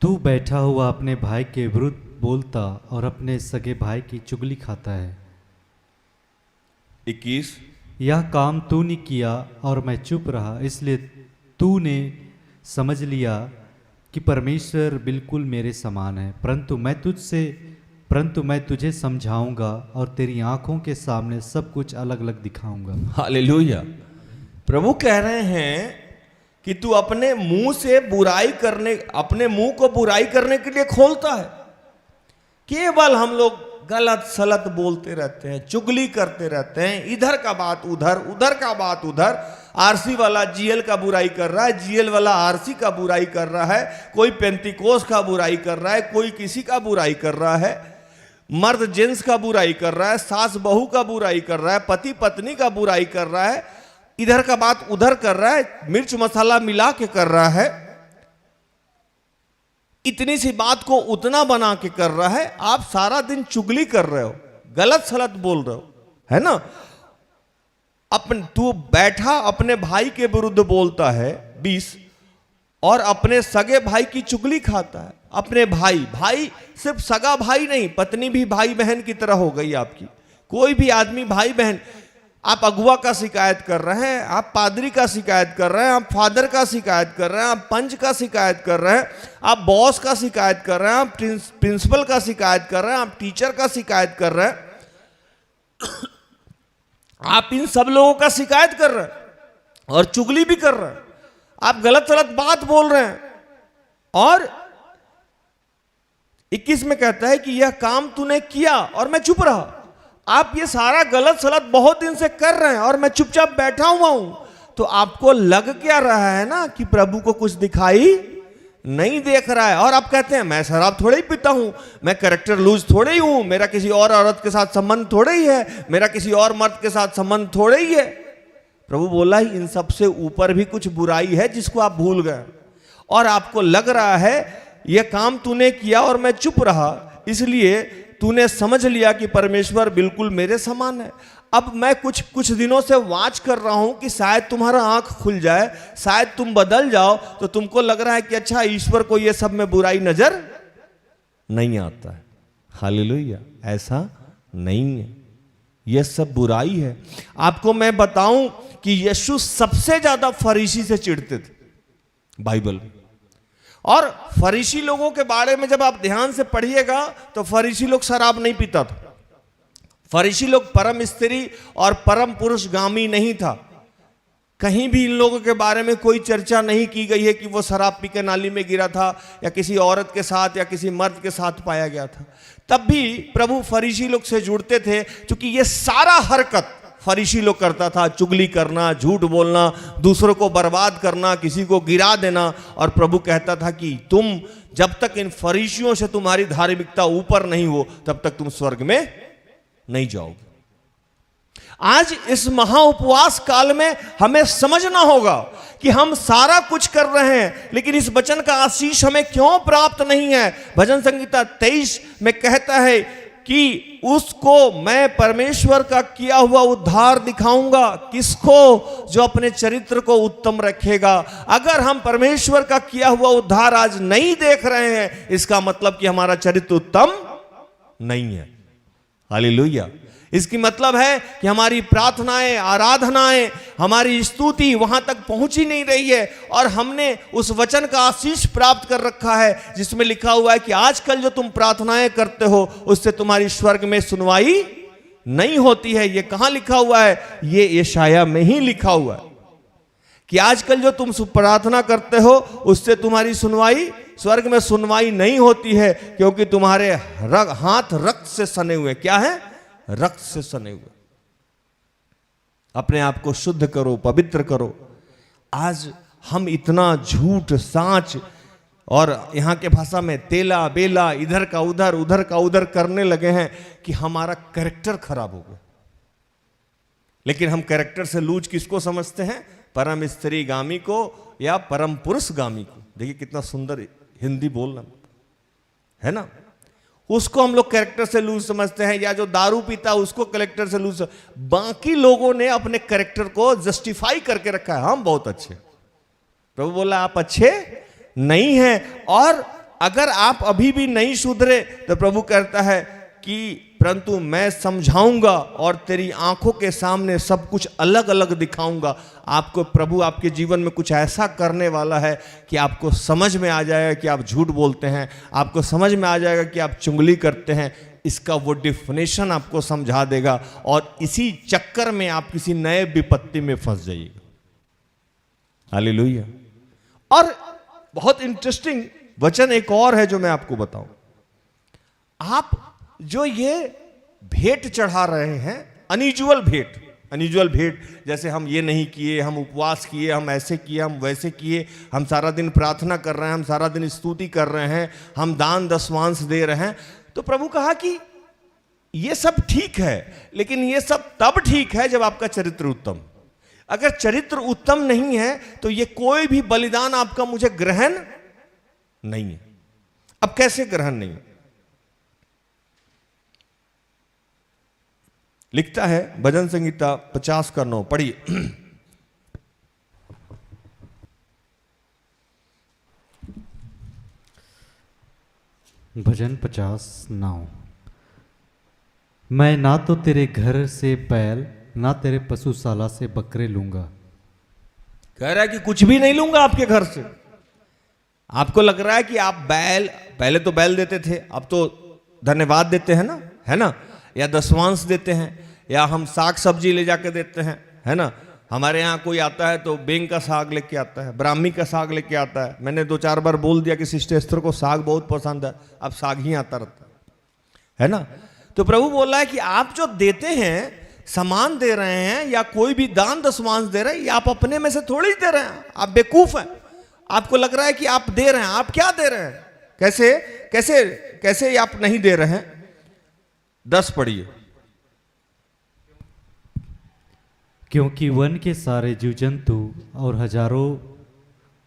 तू बैठा हुआ अपने भाई के विरुद्ध बोलता और अपने सगे भाई की चुगली खाता है। 21, यह काम तूने किया और मैं चुप रहा, इसलिए तूने समझ लिया कि परमेश्वर बिल्कुल मेरे समान है। परंतु मैं तुझे समझाऊंगा और तेरी आंखों के सामने सब कुछ अलग अलग दिखाऊंगा। हालेलुया। प्रभु कह रहे हैं कि तू अपने मुंह से बुराई करने, अपने मुंह को बुराई करने के लिए खोलता है। केवल हम लोग गलत सलत बोलते रहते हैं, चुगली करते रहते हैं, इधर का बात उधर, उधर का बात उधर। आरसी वाला जीएल का बुराई कर रहा है, जीएल वाला आरसी का बुराई कर रहा है, कोई पेंतिकोस का बुराई कर रहा है, कोई किसी का बुराई कर रहा है, मर्द जेंट्स का बुराई कर रहा है, सास बहू का बुराई कर रहा है, पति पत्नी का बुराई कर रहा है, इधर का बात उधर कर रहा है, मिर्च मसाला मिला के कर रहा है, इतनी सी बात को उतना बना के कर रहा है। आप सारा दिन चुगली कर रहे हो, गलत सलत बोल रहे हो, है ना। तू बैठा अपने भाई के विरुद्ध बोलता है, 20, और अपने सगे भाई की चुगली खाता है। अपने भाई सिर्फ सगा भाई नहीं, पत्नी भी भाई बहन की तरह हो गई आपकी। कोई भी आदमी भाई बहन, आप अगुआ का शिकायत कर रहे हैं, आप पादरी का शिकायत कर रहे हैं, आप फादर का शिकायत कर रहे हैं, आप पंच का शिकायत कर रहे हैं, आप बॉस का शिकायत कर रहे हैं, आप प्रिंसिपल का शिकायत कर रहे हैं, आप टीचर का शिकायत कर रहे हैं, आप इन सब लोगों का शिकायत कर रहे हैं और चुगली भी कर रहे हैं, आप गलत गलत बात बोल रहे हैं। और 21 में कहता है कि यह काम तूने किया और मैं चुप रहा। आप ये सारा गलत सलत बहुत दिन से कर रहे हैं और मैं चुपचाप बैठा हुआ हूं। तो आपको लग क्या रहा है ना कि प्रभु को कुछ दिखाई नहीं देख रहा है। और आप कहते हैं मैं शराब थोड़े ही पीता हूं, मैं कैरेक्टर लूज थोड़े ही हूं, मेरा किसी और औरत के साथ संबंध थोड़े ही है, मेरा किसी और मर्द के साथ संबंध थोड़े ही है। प्रभु बोला ही इन सबसे ऊपर भी कुछ बुराई है जिसको आप भूल गए। और आपको लग रहा है यह काम तूने किया और मैं चुप रहा, इसलिए तूने समझ लिया कि परमेश्वर बिल्कुल मेरे समान है। अब मैं कुछ दिनों से वाच कर रहा हूं कि शायद तुम्हारा आंख खुल जाए, शायद तुम बदल जाओ। तो तुमको लग रहा है कि अच्छा ईश्वर को ये सब में बुराई नजर नहीं आता है। हालेलुया, ऐसा नहीं है, यह सब बुराई है। आपको मैं बताऊं कि यीशु सबसे ज्यादा फरीसी से चिढ़ते थे बाइबल में। और फरीसी लोगों के बारे में जब आप ध्यान से पढ़िएगा तो फरीसी लोग शराब नहीं पीता था। फरीसी लोग परम स्त्री और परम पुरुष गामी नहीं था। कहीं भी इन लोगों के बारे में कोई चर्चा नहीं की गई है कि वो शराब पी के नाली में गिरा था या किसी औरत के साथ या किसी मर्द के साथ पाया गया था। तब भी प्रभु फरीसी लोग से जुड़ते थे, क्योंकि ये सारा हरकत फरीसी लोग करता था। चुगली करना, झूठ बोलना, दूसरों को बर्बाद करना, किसी को गिरा देना। और प्रभु कहता था कि तुम जब तक इन फरीसियों से तुम्हारी धार्मिकता ऊपर नहीं हो तब तक तुम स्वर्ग में नहीं जाओगे। आज इस महा उपवास काल में हमें समझना होगा कि हम सारा कुछ कर रहे हैं, लेकिन इस वचन का आशीष हमें क्यों प्राप्त नहीं है। भजन संहिता 23 में कहता है कि उसको मैं परमेश्वर का किया हुआ उद्धार दिखाऊंगा। किसको? जो अपने चरित्र को उत्तम रखेगा। अगर हम परमेश्वर का किया हुआ उद्धार आज नहीं देख रहे हैं, इसका मतलब कि हमारा चरित्र उत्तम नहीं है। हालेलुया। इसकी मतलब है कि हमारी प्रार्थनाएं, आराधनाएं, हमारी स्तुति वहां तक पहुंच ही नहीं रही है। और हमने उस वचन का आशीष प्राप्त कर रखा है जिसमें लिखा हुआ है कि आजकल जो तुम प्रार्थनाएं करते हो उससे तुम्हारी स्वर्ग में सुनवाई नहीं होती है। ये कहां लिखा हुआ है? ये यशाया में ही लिखा हुआ है कि आजकल जो तुम प्रार्थना करते हो उससे तुम्हारी सुनवाई, स्वर्ग में सुनवाई नहीं होती है, क्योंकि तुम्हारे हाथ रक्त से सने हुए। क्या है? रक्त से सने हुए। अपने आप को शुद्ध करो, पवित्र करो। आज हम इतना झूठ, साँच और यहाँ के भाषा में तेला बेला, इधर का उधर, उधर का उधर करने लगे हैं कि हमारा कैरेक्टर खराब हो गया। लेकिन हम कैरेक्टर से लूज किसको समझते हैं? परम स्त्री गामी को या परम पुरुष गामी को। देखिए कितना सुंदर हिंदी बोलना है ना। उसको हम लोग कैरेक्टर से लूज समझते हैं, या जो दारू पीता उसको कैरेक्टर से लूज। बाकी लोगों ने अपने कैरेक्टर को जस्टिफाई करके रखा है, हम बहुत अच्छे। प्रभु बोला आप अच्छे नहीं हैं। और अगर आप अभी भी नहीं सुधरे तो प्रभु कहता है कि परंतु मैं समझाऊंगा और तेरी आंखों के सामने सब कुछ अलग अलग दिखाऊंगा। आपको प्रभु आपके जीवन में कुछ ऐसा करने वाला है कि आपको समझ में आ जाएगा कि आप झूठ बोलते हैं, आपको समझ में आ जाएगा कि आप चुगली करते हैं। इसका वो डिफिनेशन आपको समझा देगा और इसी चक्कर में आप किसी नए विपत्ति में फंस जाइएगा। हालेलुया। और बहुत इंटरेस्टिंग वचन एक और है जो मैं आपको बताऊं। आप जो ये भेंट चढ़ा रहे हैं, अनयूजुअल भेंट, जैसे हम ये नहीं किए, हम उपवास किए, हम ऐसे किए, हम वैसे किए, हम सारा दिन प्रार्थना कर रहे हैं, हम सारा दिन स्तुति कर रहे हैं, हम दान दशवांश दे रहे हैं। तो प्रभु कहा कि ये सब ठीक है, लेकिन ये सब तब ठीक है जब आपका चरित्र उत्तम। अगर चरित्र उत्तम नहीं है तो ये कोई भी बलिदान आपका मुझे ग्रहण नहीं है। अब कैसे ग्रहण नहीं? लिखता है भजन संहिता 50 का 9, पढ़िए। भजन 50:9। मैं ना तो तेरे घर से बैल ना तेरे पशुशाला से बकरे लूंगा। कह रहा है कि कुछ भी नहीं लूंगा आपके घर से। आपको लग रहा है कि आप बैल, पहले तो बैल देते थे, अब तो धन्यवाद देते हैं ना, है ना, या दशवांश देते हैं, या हम साग सब्जी ले जाके देते हैं, है ना। हमारे यहाँ कोई आता है तो बेंग का साग लेके आता है, ब्राह्मी का साग लेके आता है। मैंने 2-4 बार बोल दिया कि सिस्टर एस्थर को साग बहुत पसंद है, अब साग ही आता रहता है ना। तो प्रभु बोल रहा है कि आप जो देते हैं, सामान दे रहे हैं या कोई भी दान दशवांश दे रहे हैं, ये आप अपने में से थोड़ी ही दे रहे हैं। आप बेवकूफ हैं। आपको लग रहा है कि आप दे रहे हैं, आप क्या दे रहे हैं, कैसे कैसे कैसे आप नहीं दे रहे हैं। 10 पढ़िए। क्योंकि वन के सारे जीव जंतु और हजारों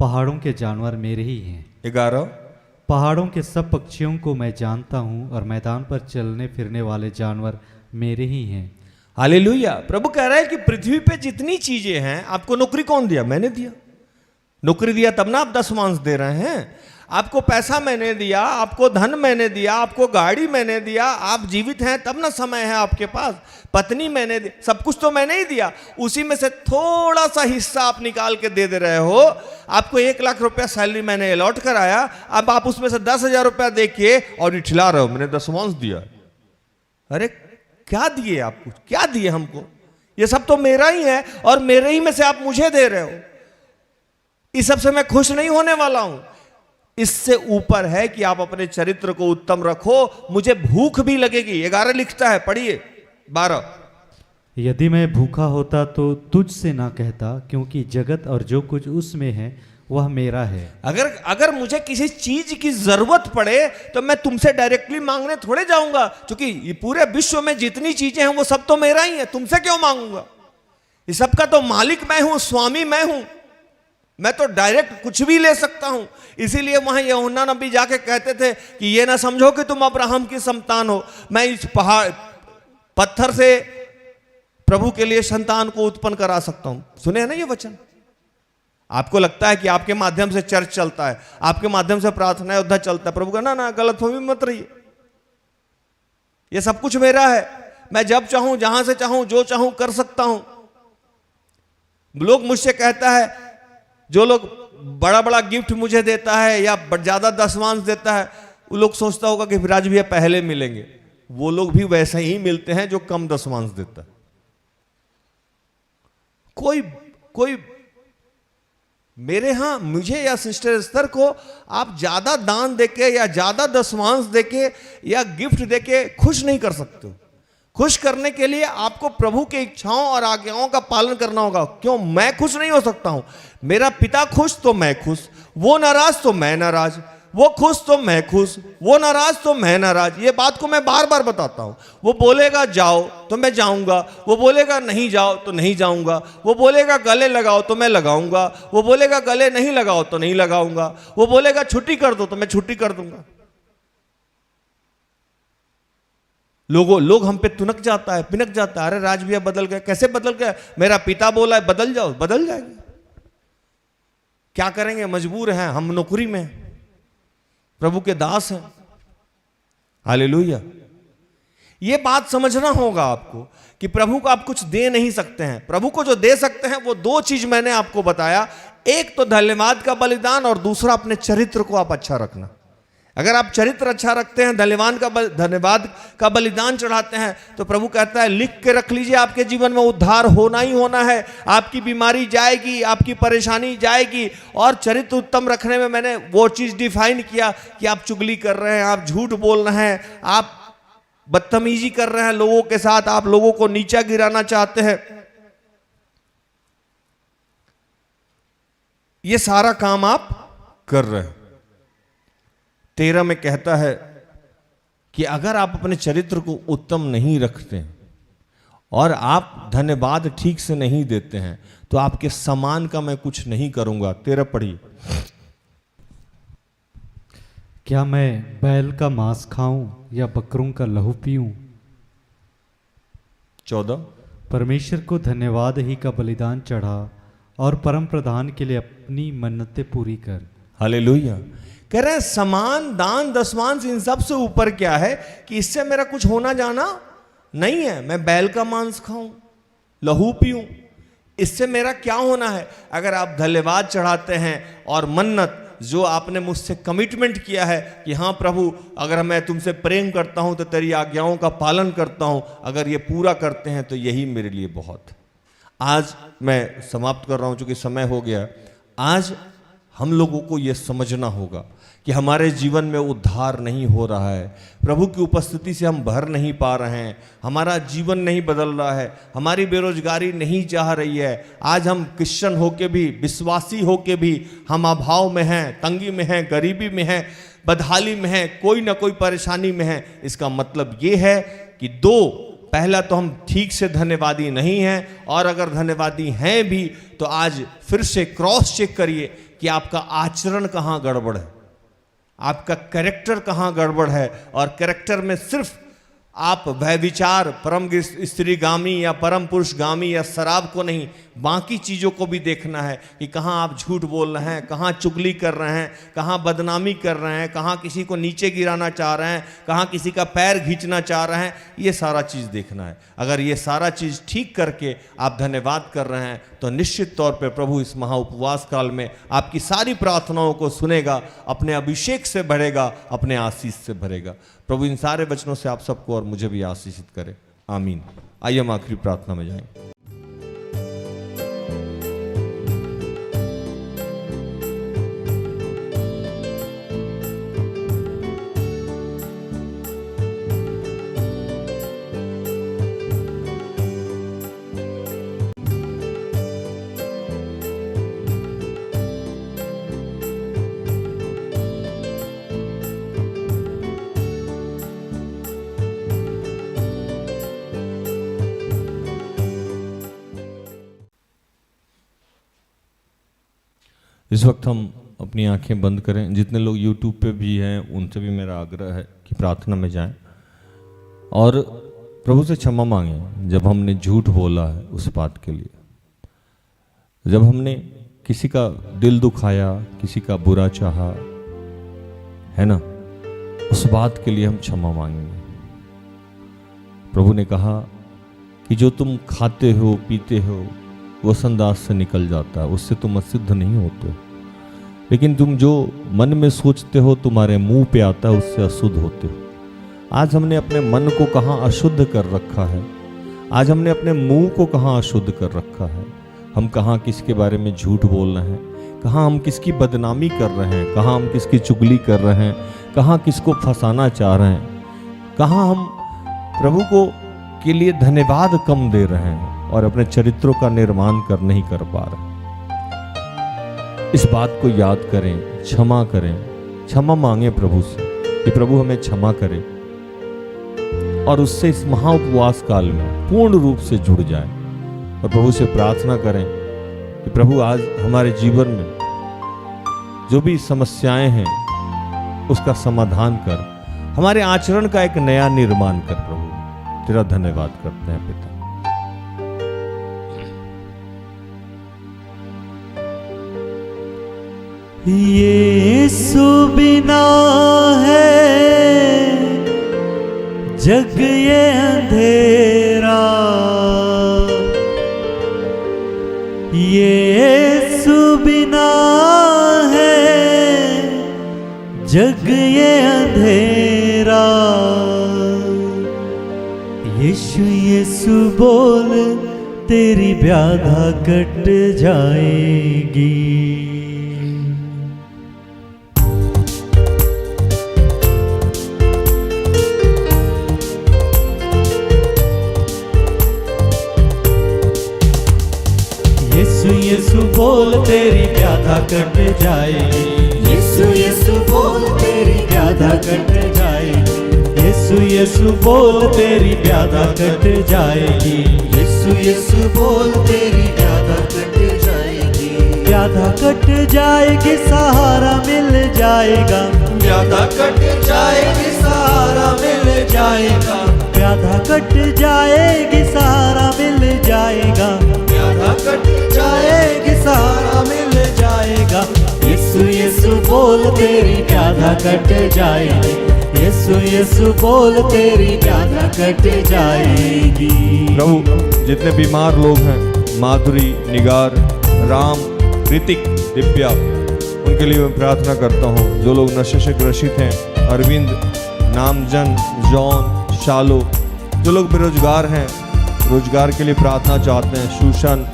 पहाड़ों के जानवर मेरे ही हैं। 11। पहाड़ों के सब पक्षियों को मैं जानता हूँ और मैदान पर चलने फिरने वाले जानवर मेरे ही हैं। हालेलुया। प्रभु कह रहा है कि पृथ्वी पे जितनी चीजें हैं, आपको नौकरी कौन दिया? मैंने दिया। नौकरी दिया तब ना आप दशवांश दे रहे हैं। आपको पैसा मैंने दिया, आपको धन मैंने दिया, आपको गाड़ी मैंने दिया, आप जीवित हैं तब ना समय है आपके पास। पत्नी मैंने दी, सब कुछ तो मैंने ही दिया। उसी में से थोड़ा सा हिस्सा आप निकाल के दे रहे हो। आपको 1 लाख रुपया सैलरी मैंने अलॉट कराया, अब आप उसमें से 10,000 रुपया दे के और इठला रहे हो मैंने दशवांश दिया। अरे क्या दिए आपको, क्या दिए हमको? ये सब तो मेरा ही है और मेरे ही में से आप मुझे दे रहे हो। इस सब से मैं खुश नहीं होने वाला हूं। इससे ऊपर है कि आप अपने चरित्र को उत्तम रखो। मुझे भूख भी लगेगी। 11 लिखता है, पढ़िए 12। यदि मैं भूखा होता तो तुझसे ना कहता, क्योंकि जगत और जो कुछ उसमें है वह मेरा है। अगर मुझे किसी चीज की जरूरत पड़े तो मैं तुमसे डायरेक्टली मांगने थोड़े जाऊंगा, क्योंकि ये पूरे विश्व में जितनी चीजें हैं वो सब तो मेरा ही है। तुमसे क्यों मांगूंगा? ये सबका तो मालिक मैं हूं, स्वामी मैं हूं। मैं तो डायरेक्ट कुछ भी ले सकता हूं। इसीलिए वहां यूहन्ना नबी जाके कहते थे कि ये ना समझो कि तुम अब्राहम की संतान हो, मैं इस पहाड़ पत्थर से प्रभु के लिए संतान को उत्पन्न करा सकता हूं। सुने हैं ना ये वचन? आपको लगता है कि आपके माध्यम से चर्च चलता है, आपके माध्यम से प्रार्थना योद्धा चलता है। प्रभु का ना गलतफहमी मत रहिए। ये सब कुछ मेरा है। मैं जब चाहूं, जहां से चाहूं, जो चाहूं कर सकता हूं। लोग मुझसे कहता है, जो लोग बड़ा बड़ा गिफ्ट मुझे देता है या ज्यादा दशवांश देता है, वो लोग सोचता होगा कि विराज भैया पहले मिलेंगे। वो लोग भी वैसे ही मिलते हैं जो कम दशवांश देता है। कोई मेरे यहां मुझे या सिस्टर एस्थर को आप ज्यादा दान देके या ज्यादा दशवांश देके या गिफ्ट देके खुश नहीं कर सकते हो। खुश करने के लिए आपको प्रभु की इच्छाओं और आज्ञाओं का पालन करना होगा। क्यों? मैं खुश नहीं हो सकता हूं। मेरा पिता खुश तो मैं खुश, वो नाराज तो मैं नाराज, वो खुश तो मैं खुश, वो नाराज तो मैं नाराज। ये बात को मैं बार बार बताता हूं। वो बोलेगा जाओ तो मैं जाऊंगा, वो बोलेगा नहीं जाओ तो नहीं जाऊंगा, वो बोलेगा गले लगाओ तो मैं लगाऊंगा, वो बोलेगा गले नहीं लगाओ तो नहीं लगाऊंगा, वो बोलेगा छुट्टी कर दो तो मैं छुट्टी कर दूंगा। लोग हम पे तुनक जाता है, पिनक जाता है। अरे राज भैया बदल गए। कैसे बदल गए? मेरा पिता बोला है बदल जाओ, बदल जाएंगे। क्या करेंगे? मजबूर हैं, हम नौकरी में, प्रभु के दास हैं। हालेलुया। ये बात समझना होगा आपको कि प्रभु को आप कुछ दे नहीं सकते हैं। प्रभु को जो दे सकते हैं वो 2 चीज मैंने आपको बताया। एक तो धन्यवाद का बलिदान और दूसरा अपने चरित्र को आप अच्छा रखना। अगर आप चरित्र अच्छा रखते हैं, धन्यवाद का बलिदान चढ़ाते हैं, तो प्रभु कहता है लिख के रख लीजिए, आपके जीवन में उद्धार होना ही होना है। आपकी बीमारी जाएगी, आपकी परेशानी जाएगी। और चरित्र उत्तम रखने में मैंने वो चीज डिफाइन किया कि आप चुगली कर रहे हैं, आप झूठ बोल रहे हैं, आप बदतमीजी कर रहे हैं लोगों के साथ, आप लोगों को नीचा गिराना चाहते हैं। ये सारा काम आप कर रहे हैं। 13 में कहता है कि अगर आप अपने चरित्र को उत्तम नहीं रखते हैं और आप धन्यवाद ठीक से नहीं देते हैं तो आपके समान का मैं कुछ नहीं करूंगा। 13 पढ़िए। क्या मैं बैल का मांस खाऊं या बकरों का लहू पीऊं? 14। परमेश्वर को धन्यवाद ही का बलिदान चढ़ा और परम प्रधान के लिए अपनी मन्नतें पूरी कर। हालेलुया। कह रहे हैं समान, दान, दशवांश, इन सब से ऊपर क्या है कि इससे मेरा कुछ होना जाना नहीं है। मैं बैल का मांस खाऊं लहू पीऊं, इससे मेरा क्या होना है? अगर आप धन्यवाद चढ़ाते हैं और मन्नत जो आपने मुझसे कमिटमेंट किया है कि हाँ प्रभु, अगर मैं तुमसे प्रेम करता हूं तो तेरी आज्ञाओं का पालन करता हूं, अगर ये पूरा करते हैं तो यही मेरे लिए बहुत। आज मैं समाप्त कर रहा हूं, चूंकि समय हो गया। आज हम लोगों को ये समझना होगा कि हमारे जीवन में उद्धार नहीं हो रहा है, प्रभु की उपस्थिति से हम भर नहीं पा रहे हैं, हमारा जीवन नहीं बदल रहा है, हमारी बेरोजगारी नहीं चाह रही है। आज हम क्रिश्चियन होके भी, विश्वासी होके भी हम अभाव में हैं, तंगी में हैं, गरीबी में हैं, बदहाली में हैं, कोई ना कोई परेशानी में हैं। इसका मतलब ये है कि पहला तो हम ठीक से धन्यवादी नहीं हैं, और अगर धन्यवादी हैं भी तो आज फिर से क्रॉस चेक करिए कि आपका आचरण कहाँ गड़बड़ है, आपका कैरेक्टर कहाँ गड़बड़ है। और कैरेक्टर में सिर्फ आप व्यभिचार, परम स्त्रीगामी या परम पुरुषगामी या शराब को नहीं, बाकी चीज़ों को भी देखना है कि कहाँ आप झूठ बोल रहे हैं, कहाँ चुगली कर रहे हैं, कहाँ बदनामी कर रहे हैं, कहाँ किसी को नीचे गिराना चाह रहे हैं, कहाँ किसी का पैर खींचना चाह रहे हैं। ये सारा चीज़ देखना है। अगर ये सारा चीज़ ठीक करके आप धन्यवाद कर रहे हैं तो निश्चित तौर पे प्रभु इस महा उपवास काल में आपकी सारी प्रार्थनाओं को सुनेगा, अपने अभिषेक से भरेगा, अपने आशीष से भरेगा। प्रभु इन सारे वचनों से आप सबको और मुझे भी आशीषित करे। आमीन। आइए हम आखिरी प्रार्थना में जाएं। इस वक्त हम अपनी आंखें बंद करें। जितने लोग YouTube पे भी हैं उनसे भी मेरा आग्रह है कि प्रार्थना में जाएं और प्रभु से क्षमा मांगें जब हमने झूठ बोला है उस बात के लिए, जब हमने किसी का दिल दुखाया, किसी का बुरा चाहा है ना, उस बात के लिए हम क्षमा मांगेंगे। प्रभु ने कहा कि जो तुम खाते हो पीते हो वो संदास से निकल जाता है, उससे तुम असिद्ध नहीं होते, लेकिन तुम जो मन में सोचते हो तुम्हारे मुंह पे आता है उससे अशुद्ध होते हो। आज हमने अपने मन को कहाँ अशुद्ध कर रखा है, आज हमने अपने मुंह को कहाँ अशुद्ध कर रखा है। हम कहाँ किसके बारे में झूठ बोल रहे हैं, कहाँ हम किसकी बदनामी कर रहे हैं, कहाँ हम किसकी चुगली कर रहे हैं, कहाँ किसको फंसाना चाह रहे हैं, कहाँ हम प्रभु को के लिए धन्यवाद कम दे रहे हैं और अपने चरित्रों का निर्माण नहीं कर पा रहे। इस बात को याद करें, क्षमा करें, क्षमा मांगे प्रभु से कि प्रभु हमें क्षमा करे और उससे इस महा उपवास काल में पूर्ण रूप से जुड़ जाए और प्रभु से प्रार्थना करें कि प्रभु आज हमारे जीवन में जो भी समस्याएं हैं उसका समाधान कर, हमारे आचरण का एक नया निर्माण कर। प्रभु तेरा धन्यवाद करते हैं पिता। यीशु बिना है जग ये अंधेरा, यीशु बिना है जग ये अंधेरा। यीशु यीशु बोल तेरी व्याधा कट जाएगी। यीशु बोल तेरी व्याधा कट जाएगी। यीशु यीशु बोल तेरी व्याधा कट जाएगी। यीशु यीशु बोल तेरी व्याधा कट जाएगी। यीशु यीशु बोल तेरी व्याधा कट जाएगी। व्याधा कट जाएगी, सहारा मिल जाएगा। व्याधा कट जाएगी, सहारा मिल जाएगा। व्याधा कट जाएगी, सहारा मिल जाएगा। व्याधा कट जाएगी, सहारा मिल जाएगा। यीशु यीशु बोल तेरी व्याधा कट जाएगी, यीशु यीशु बोल तेरी व्याधा कट जाएगी। प्रभु जितने बीमार लोग हैं, माधुरी, निगार, राम, ऋतिक, दिव्या, उनके लिए मैं प्रार्थना करता हूँ। जो लोग नशे से ग्रसित हैं, अरविंद, नामजन, जॉन, शालो, जो लोग बेरोजगार हैं, रोजगार के लिए प्रार्थना चाहते हैं, सुशन,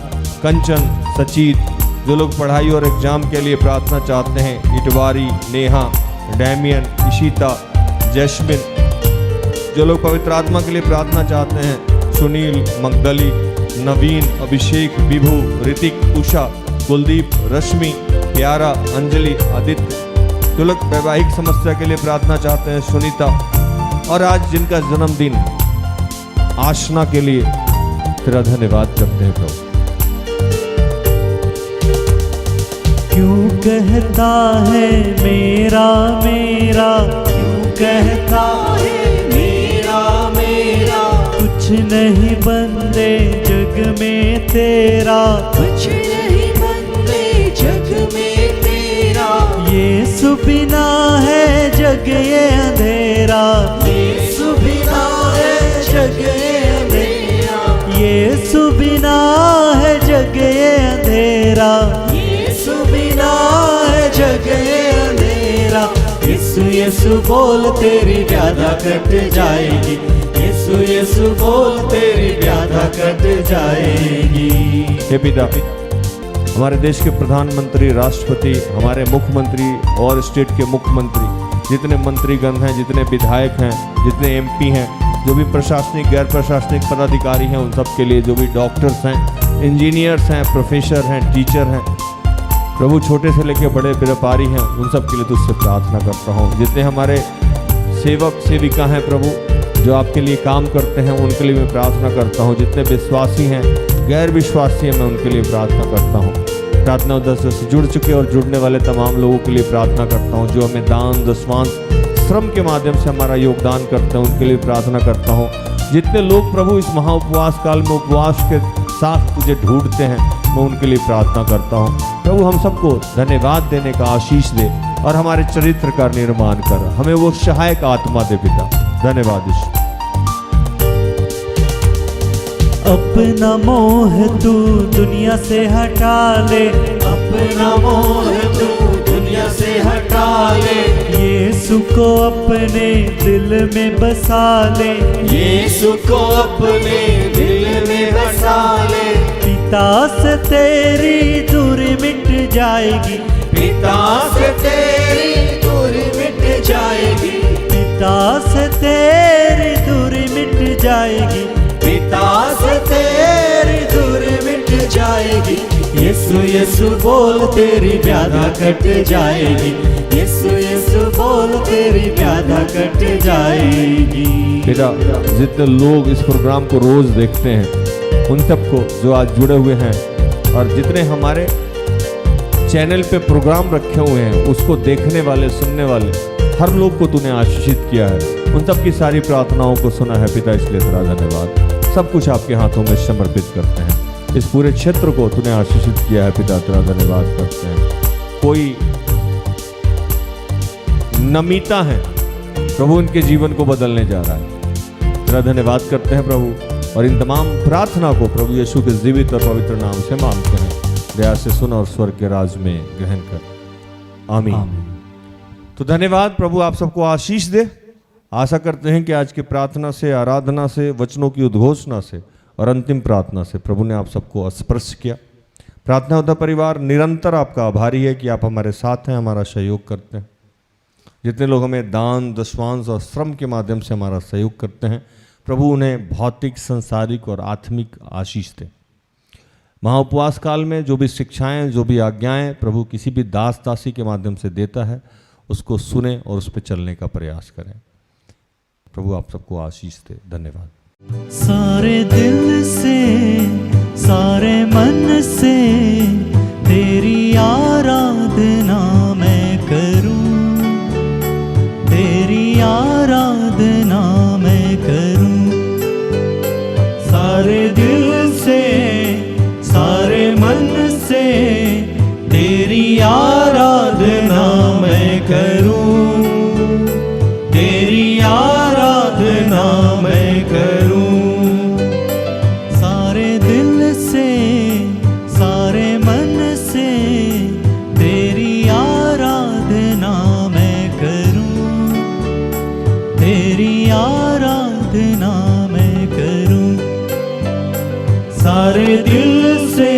कंचन, सचित, जो लोग पढ़ाई और एग्जाम के लिए प्रार्थना चाहते हैं, इटवारी, नेहा, डैमियन, इशिता, जैस्मिन, जो लोग पवित्र आत्मा के लिए प्रार्थना चाहते हैं, सुनील, मगदली, नवीन, अभिषेक, विभू, ऋतिक, उषा, कुलदीप, रश्मि, प्यारा, अंजलि, आदित्य, जो लोग वैवाहिक समस्या के लिए प्रार्थना चाहते हैं, सुनीता, और आज जिनका जन्मदिन, आशना के लिए तेरा धन्यवाद करते हैं प्रभु। क्यों कहता है मेरा मेरा, क्यों कहता है मेरा मेरा, कुछ नहीं बंदे जग में तेरा, कुछ नहीं बंदे जग में तेरा, यीशु बिना है जग ये अंधेरा, यीशु बिना है जग ये अंधेरा, यीशु बिना है जग ये अंधेरा, यीशु बिना है जग ये अंधेरा, यीशु यीशु बोल तेरी व्याधा कट जाएगी, यीशु यीशु बोल तेरी व्याधा कट जाएगी। हे पिता, हमारे देश के प्रधानमंत्री, राष्ट्रपति, हमारे मुख्यमंत्री और स्टेट के मुख्यमंत्री, जितने मंत्रीगण हैं, जितने विधायक हैं, जितने एमपी हैं, जो भी प्रशासनिक गैर प्रशासनिक पदाधिकारी हैं, उन सब के लिए, जो भी डॉक्टर्स हैं, इंजीनियर्स हैं, प्रोफेसर हैं, टीचर हैं, प्रभु छोटे से लेकर बड़े व्यापारी हैं, उन सब के लिए तुझसे प्रार्थना करता हूँ। जितने हमारे सेवक सेविका हैं प्रभु, जो आपके लिए काम करते हैं, उनके लिए मैं प्रार्थना करता हूँ। जितने विश्वासी हैं, गैर विश्वासी हैं, मैं उनके लिए प्रार्थना करता हूँ। प्रार्थना उद्देश्य से जुड़ चुके और जुड़ने वाले तमाम लोगों के लिए प्रार्थना करता हूँ, जो हमें दान दशवांश श्रम के माध्यम से हमारा योगदान करते हैं, उनके लिए प्रार्थना करता हूँ। जितने लोग प्रभु इस महा उपवास काल में उपवास के साथ तुझे ढूंढते हैं, मैं उनके लिए प्रार्थना करता हूँ। प्रभु हम सबको धन्यवाद देने का आशीष दे और हमारे चरित्र का निर्माण कर, हमें वो सहायक आत्मा दे पिता। धन्यवाद ईश्वर। अपना मोह तू दुनिया से हटा ले, अपना मोह तू दुनिया से हटा ले, यीशु को अपने दिल में बसा ले, यीशु को अपने दिल में बसा ले, पिता से तेरी दूरी मिट जाएगी, पिता से तेरी दूरी मिट जाएगी, पिता से तेरी दूरी मिट जाएगी, पिता से तेरी दूरी मिट जाएगी, यीशु यीशु बोल तेरी व्याधा कट जाएगी, यीशु यीशु बोल तेरी व्याधा कट जाएगी। पिता, जितने लोग इस प्रोग्राम को रोज देखते हैं, उन सबको जो आज जुड़े हुए हैं और जितने हमारे चैनल पे प्रोग्राम रखे हुए हैं, उसको देखने वाले, सुनने वाले हर लोग को तूने आशीषित किया है। उन सब की सारी प्रार्थनाओं को सुना है पिता, इसलिए तेरा धन्यवाद। सब कुछ आपके हाथों में समर्पित करते हैं। इस पूरे क्षेत्र को तूने आशीषित किया है पिता, तेरा धन्यवाद करते हैं। कोई नमिता है प्रभु, इनके जीवन को बदलने जा रहा है, तेरा धन्यवाद करते हैं प्रभु। और इन तमाम प्रार्थना को प्रभु यीशु के जीवित और पवित्र नाम से मांगते हैं। दया से सुन और स्वर्ग के राज में ग्रहण कर, आमीन। तो धन्यवाद प्रभु, आप सबको आशीष दे। आशा करते हैं कि आज की प्रार्थना से, आराधना से, वचनों की उद्घोषणा से और अंतिम प्रार्थना से प्रभु ने आप सबको स्पर्श किया। प्रार्थना योद्धा परिवार निरंतर आपका आभारी है कि आप हमारे साथ हैं, हमारा सहयोग करते हैं। जितने लोग हमें दान दशवांश और श्रम के माध्यम से हमारा सहयोग करते हैं, प्रभु उन्हें भौतिक, संसारिक और आत्मिक आशीष दे। महाउपवास काल में जो भी शिक्षाएं, जो भी आज्ञाएं प्रभु किसी भी दास दासी के माध्यम से देता है, उसको सुने और उस पर चलने का प्रयास करें। प्रभु आप सबको आशीष दे। धन्यवाद। सारे दिल से, सारे मन से तेरी आराधना मैं करूं, तेरी आराधना मैं करूं। सारे दिल से, सारे मन से तेरी आराधना मैं सारे दिल से